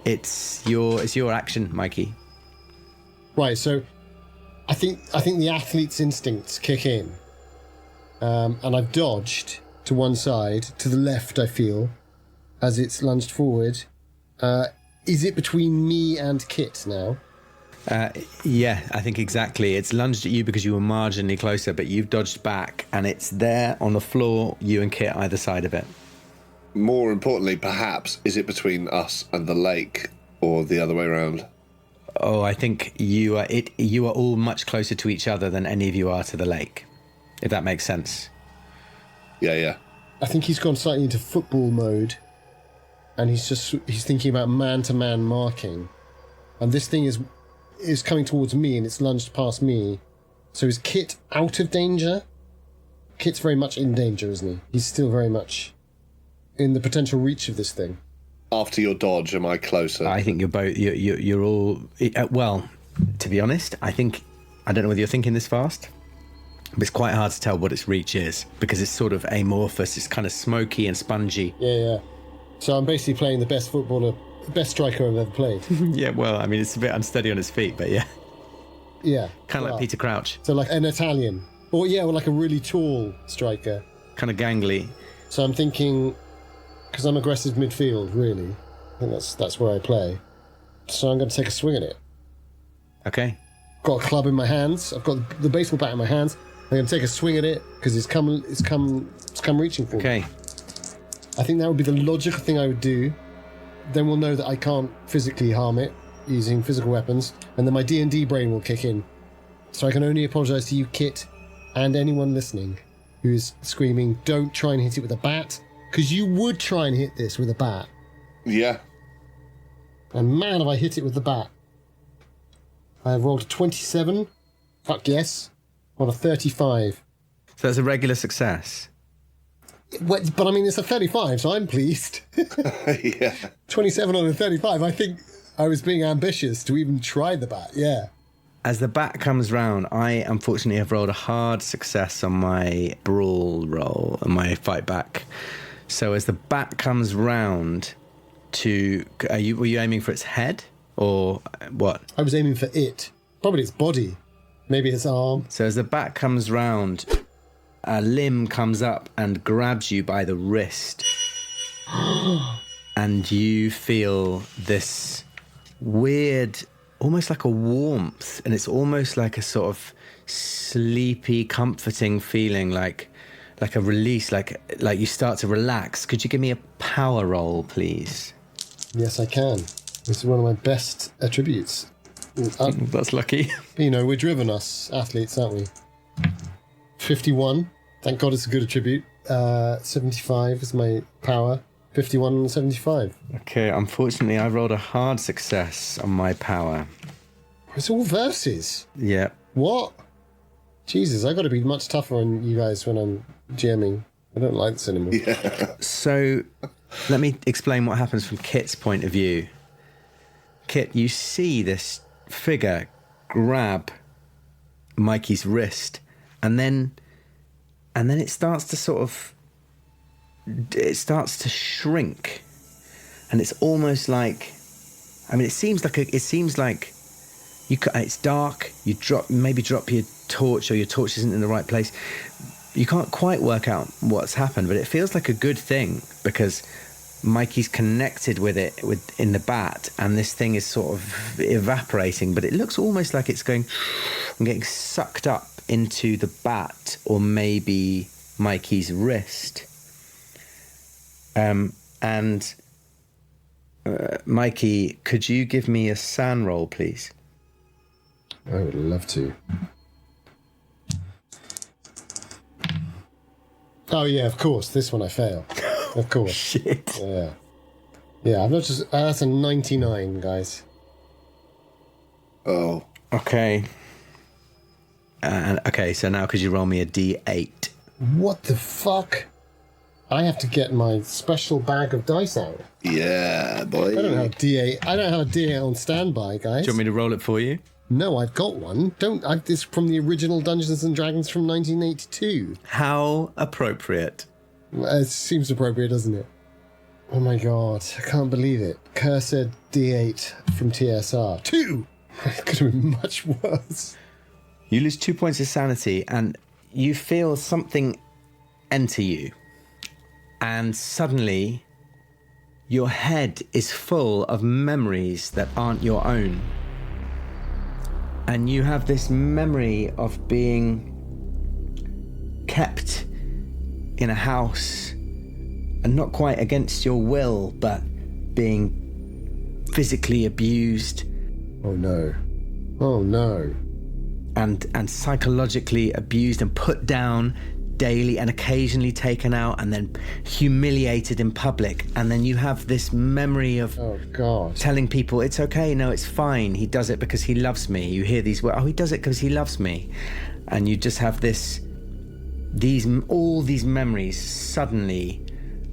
S3: it's your action, Mikey.
S2: Right, so I think the athlete's instincts kick in, and I've dodged to one side, to the left. I feel as it's lunged forward. Is it between me and Kit now?
S3: Yeah, I think exactly. It's lunged at you because you were marginally closer, but you've dodged back, and it's there on the floor, you and Kit either side of it.
S1: More importantly, perhaps, is it between us and the lake, or the other way around?
S3: Oh, I think you are all much closer to each other than any of you are to the lake, if that makes sense.
S1: Yeah.
S2: I think he's gone slightly into football mode, and he's thinking about man-to-man marking, and this thing is coming towards me, and it's lunged past me. So is Kit out of danger? Kit's very much in danger, isn't he? He's still very much in the potential reach of this thing.
S1: After your dodge, am I closer?
S3: I think you're both. You're all. Well, to be honest, I don't know whether you're thinking this fast, but it's quite hard to tell what its reach is because it's sort of amorphous. It's kind of smoky and spongy.
S2: Yeah. So I'm basically playing the best striker I've ever played.
S3: Yeah, well, I mean, it's a bit unsteady on its feet, but yeah.
S2: Yeah.
S3: Kind of like Peter Crouch.
S2: So like an Italian. Or like a really tall striker.
S3: Kind of gangly.
S2: So I'm thinking, because I'm aggressive midfield, really. I think that's where I play. So I'm going to take a swing at it.
S3: Okay.
S2: Got a club in my hands. I've got the baseball bat in my hands. I'm going to take a swing at it because it's come reaching for me.
S3: Okay.
S2: I think that would be the logical thing I would do. Then we'll know that I can't physically harm it using physical weapons, and then my D&D brain will kick in. So I can only apologise to you, Kit, and anyone listening who is screaming, don't try and hit it with a bat, because you would try and hit this with a bat.
S1: Yeah.
S2: And man, have I hit it with the bat. I have rolled a 27. Fuck yes. On a 35.
S3: So that's a regular success.
S2: But I mean, it's a 35, so I'm pleased.
S1: Yeah.
S2: 27 on a 35. I think I was being ambitious to even try the bat, yeah.
S3: As the bat comes round, I unfortunately have rolled a hard success on my brawl roll and my fight back. So as the bat comes round were you aiming for its head or what?
S2: I was aiming for it. Probably its body. Maybe its arm.
S3: So as the bat comes round, a limb comes up and grabs you by the wrist. And you feel this weird, almost like a warmth, and it's almost like a sort of sleepy, comforting feeling, like a release, like you start to relax. Could you give me a power roll, please?
S2: Yes, I can. This is one of my best attributes.
S3: That's lucky.
S2: You know, we're driven, us athletes, aren't we? 51. Thank God it's a good attribute. 75 is my power. 51 and 75.
S3: Okay, unfortunately, I rolled a hard success on my power.
S2: It's all verses.
S3: Yeah.
S2: What? Jesus, I got to be much tougher on you guys when I'm GMing. I don't like this anymore.
S1: Yeah.
S3: So, let me explain what happens from Kit's point of view. Kit, you see this figure grab Mikey's wrist, and then it starts to shrink, and it's almost like, I mean, it seems like it's dark. You maybe drop your torch, or your torch isn't in the right place. You can't quite work out what's happened, but it feels like a good thing because Mikey's connected with it in the bat, and this thing is sort of evaporating, but it looks almost like it's getting sucked up into the bat, or maybe Mikey's wrist. Mikey, could you give me a SAN roll, please?
S2: I would love to. Oh yeah, of course. This one I fail. Of course.
S3: Shit.
S2: Yeah. I'm not just. That's a 99, guys.
S1: Oh.
S3: Okay. Okay. So now, could you roll me a D8?
S2: What the fuck? I have to get my special bag of dice out.
S1: Yeah, boy.
S2: I don't have D8. I don't have a D8 on standby, guys.
S3: Do you want me to roll it for you?
S2: No, I've got one. It's from the original Dungeons and Dragons from 1982.
S3: How appropriate.
S2: It seems appropriate, doesn't it? Oh my god, I can't believe it. Cursed D8 from TSR. 2! It could have been much worse.
S3: You lose 2 points of sanity and you feel something enter you. And suddenly, your head is full of memories that aren't your own. And you have this memory of being kept in a house, and not quite against your will, but being physically abused.
S2: Oh no. Oh no.
S3: And psychologically abused and put down daily and occasionally taken out and then humiliated in public. And then you have this memory of telling people, it's okay, no, it's fine. He does it because he loves me. You hear these words, he does it because he loves me. And you just have all these memories suddenly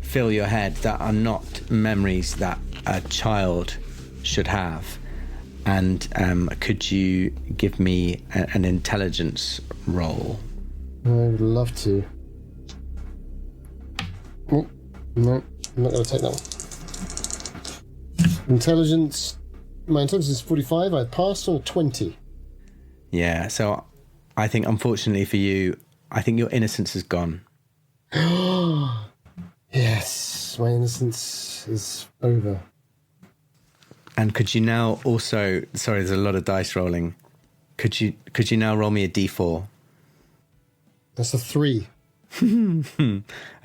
S3: fill your head that are not memories that a child should have. And could you give me an intelligence roll?
S2: I would love to. Oh, no, I'm not going to take that one. Intelligence. My intelligence is 45. I passed on a 20.
S3: Yeah, so I think, unfortunately for you, I think your innocence is gone.
S2: Yes, my innocence is over.
S3: And could you now also... Sorry, there's a lot of dice rolling. Could you now roll me a d4?
S2: That's a 3.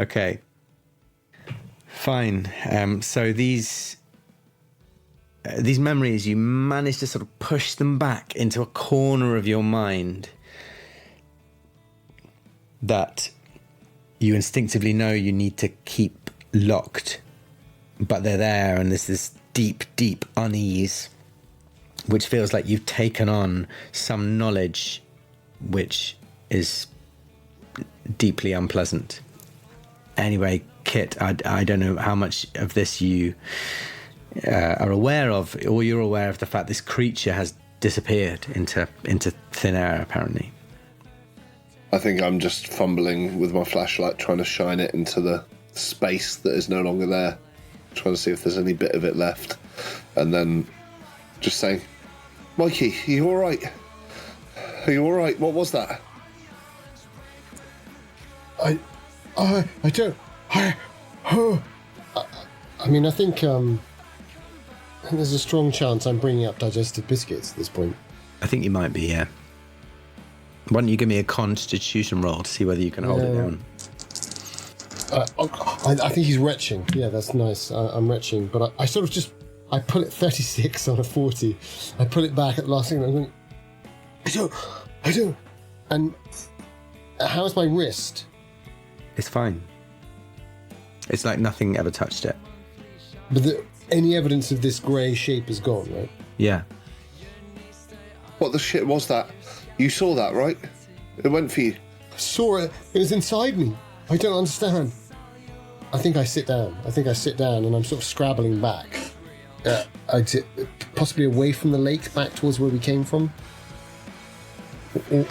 S3: Okay. Fine. So these memories, you manage to sort of push them back into a corner of your mind that you instinctively know you need to keep locked, but they're there, and there's this deep, deep unease, which feels like you've taken on some knowledge which is deeply unpleasant. Anyway, Kit, I don't know how much of this you are aware of, or you're aware of the fact this creature has disappeared into thin air, apparently.
S1: I think I'm just fumbling with my flashlight, trying to shine it into the space that is no longer there, trying to see if there's any bit of it left, and then just saying, Mikey, are you all right? Are you all right? What was that?
S2: I mean, I think there's a strong chance I'm bringing up digestive biscuits at this point.
S3: I think you might be, yeah. Why don't you give me a constitution roll to see whether you can hold it down?
S2: I think he's retching. Yeah, that's nice. I'm retching, but I sort of I pull it 36 on a 40. I pull it back at the last thing, and I'm going, I don't. And how's my wrist?
S3: It's fine. It's like nothing ever touched it.
S2: But any evidence of this grey shape is gone, right?
S3: Yeah.
S1: What the shit was that? You saw that, right? It went for you.
S2: I saw it. It was inside me. I don't understand. I think I sit down, and I'm sort of scrabbling back. Possibly away from the lake, back towards where we came from.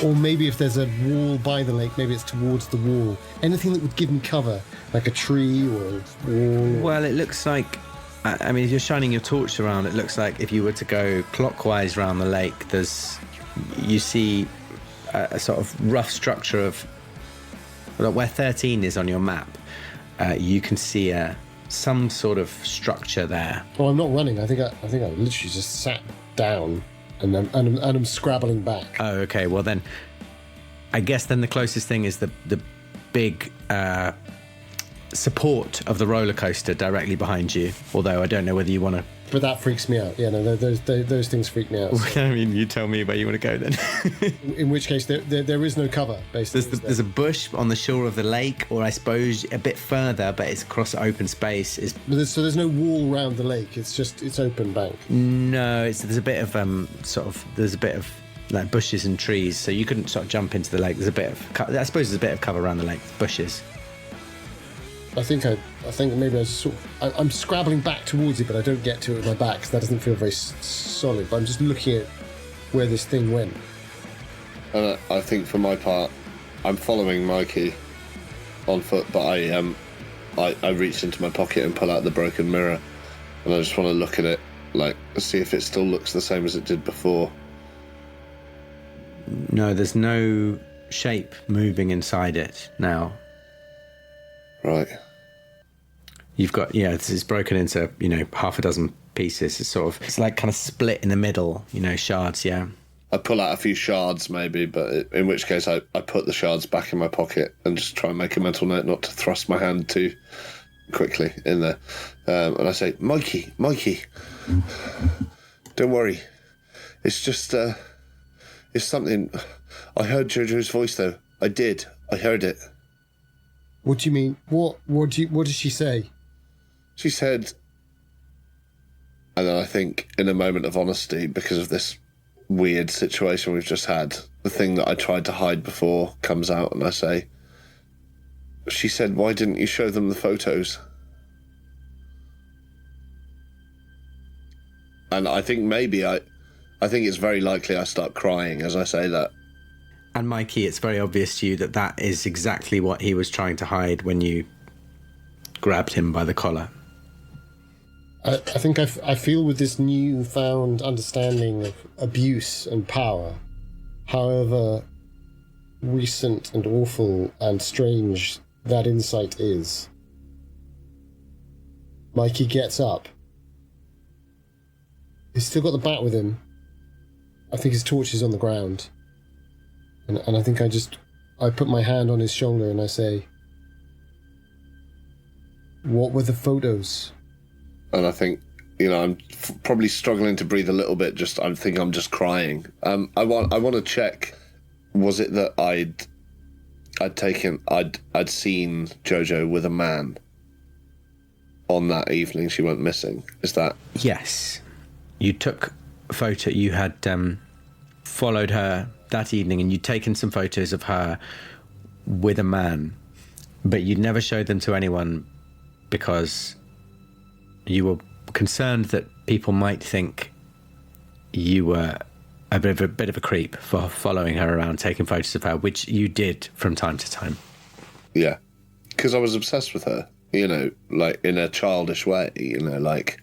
S2: Or maybe if there's a wall by the lake, maybe it's towards the wall. Anything that would give me cover, like a tree or a wall.
S3: Well, it looks like... I mean, if you're shining your torch around, it looks like if you were to go clockwise around the lake, you see a sort of rough structure of where 13 is on your map. You can see some sort of structure there.
S2: Oh, I'm not running. I think I literally just sat down and I'm scrabbling back.
S3: Oh, okay. Well, then I guess then the closest thing is the big support of the roller coaster directly behind you. Although I don't know whether you want to.
S2: But that freaks me out. Yeah, no, those things freak me out.
S3: So. I mean, you tell me where you want to go then.
S2: In which case, there is no cover, basically.
S3: There's a bush on the shore of the lake, or I suppose a bit further, but it's across open space.
S2: So there's no wall around the lake. It's open bank.
S3: No, there's a bit of like bushes and trees, so you couldn't sort of jump into the lake. I suppose there's a bit of cover around the lake, bushes.
S2: I think maybe I'm scrabbling back towards it, but I don't get to it with my back because that doesn't feel very solid. But I'm just looking at where this thing went.
S1: And I think for my part, I'm following Mikey on foot, but I reach into my pocket and pull out the broken mirror, and I just want to look at it, like, see if it still looks the same as it did before.
S3: No, there's no shape moving inside it now.
S1: Right.
S3: You've got, it's broken into, half a dozen pieces. It's like kind of split in the middle, shards, yeah.
S1: I pull out a few shards maybe, but in which case I put the shards back in my pocket and just try and make a mental note not to thrust my hand too quickly in there. And I say, Mikey, don't worry. It's just, it's something. I heard Jojo's voice though. I heard it.
S2: What do you mean? What did she say?
S1: She said, and then I think in a moment of honesty, because of this weird situation we've just had, the thing that I tried to hide before comes out, and I say, she said, why didn't you show them the photos? And I think I think it's very likely I start crying as I say that.
S3: And Mikey, it's very obvious to you that is exactly what he was trying to hide when you grabbed him by the collar.
S2: I think I feel with this newfound understanding of abuse and power, however recent and awful and strange that insight is, Mikey gets up. He's still got the bat with him. I think his torch is on the ground. And I think I put my hand on his shoulder and I say, what were the photos?
S1: And I think, I'm probably struggling to breathe a little bit. I think I'm just crying. I want to check. Was it that I'd seen Jojo with a man on that evening she went missing? Is that?
S3: Yes. You took a photo. You had followed her that evening, and you'd taken some photos of her with a man, but you'd never showed them to anyone because you were concerned that people might think you were a bit of a creep for following her around, taking photos of her, which you did from time to time.
S1: Yeah, because I was obsessed with her, like in a childish way, like.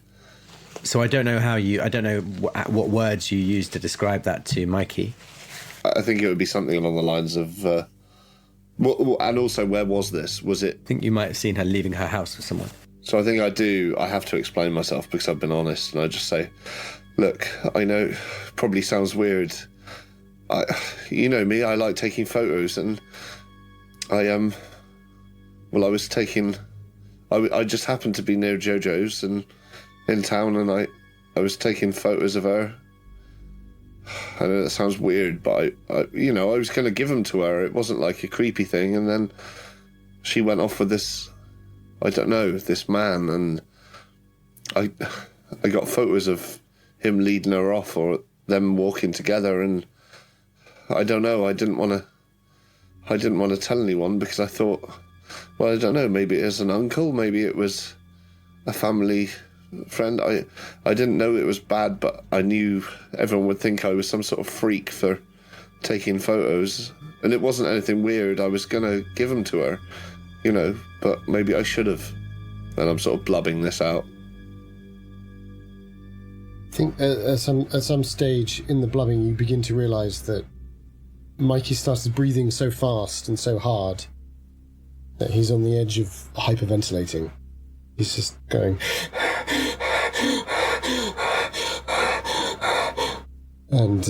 S3: So I don't know what words you used to describe that to Mikey.
S1: I think it would be something along the lines of, and also, where was this? Was it?
S3: I think you might have seen her leaving her house with someone.
S1: So I think I have to explain myself because I've been honest, and I just say, look, I know, probably sounds weird. You know me, I like taking photos, and I just happened to be near Jojo's and in town, and I was taking photos of her. I know that sounds weird, but I was going to give them to her. It wasn't like a creepy thing, and then she went off with this, I don't know, this man, and I got photos of him leading her off or them walking together, and I don't know, I didn't want to tell anyone because I thought, well, I don't know, maybe it was an uncle, maybe it was a family friend. I didn't know it was bad, but I knew everyone would think I was some sort of freak for taking photos, and it wasn't anything weird. I was going to give them to her, but maybe I should have. And I'm sort of blubbing this out.
S2: I think at some stage in the blubbing you begin to realise that Mikey started breathing so fast and so hard that he's on the edge of hyperventilating. He's just going... and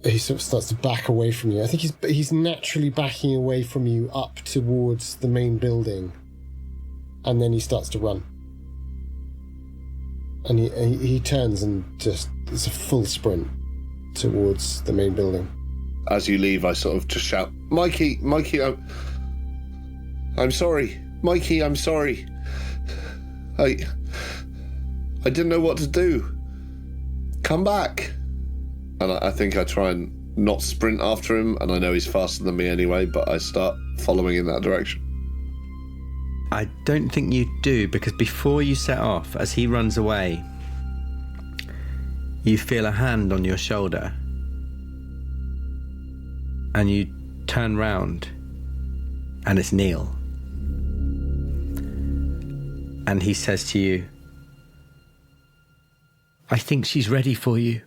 S2: he sort of starts to back away from you. I think he's naturally backing away from you up towards the main building, and then he starts to run. And he turns and just, it's a full sprint towards the main building.
S1: As you leave, I sort of just shout, Mikey, I'm sorry. Mikey, I'm sorry. I didn't know what to do. Come back. And I think I try and not sprint after him, and I know he's faster than me anyway, but I start following in that direction.
S3: I don't think you do, because before you set off, as he runs away, you feel a hand on your shoulder. And you turn round, and it's Neil. And he says to you, "I think she's ready for you."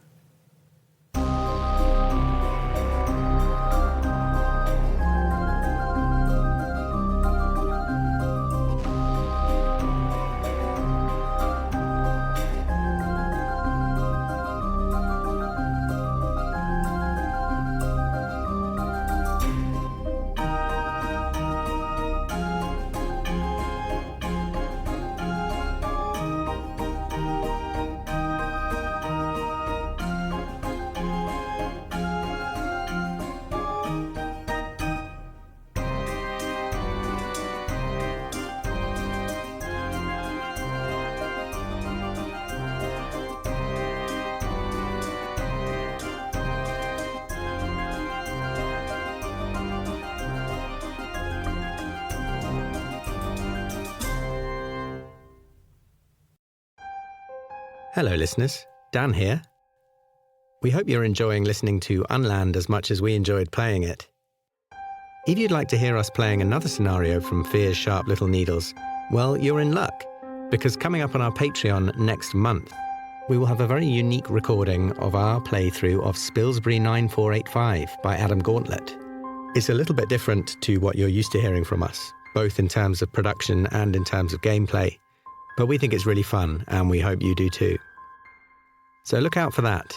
S3: Hello listeners, Dan here. We hope you're enjoying listening to Unland as much as we enjoyed playing it. If you'd like to hear us playing another scenario from Fear's Sharp Little Needles, well, you're in luck, because coming up on our Patreon next month, we will have a very unique recording of our playthrough of Spilsbury 9485 by Adam Gauntlet. It's a little bit different to what you're used to hearing from us, both in terms of production and in terms of gameplay. But we think it's really fun, and we hope you do too. So look out for that.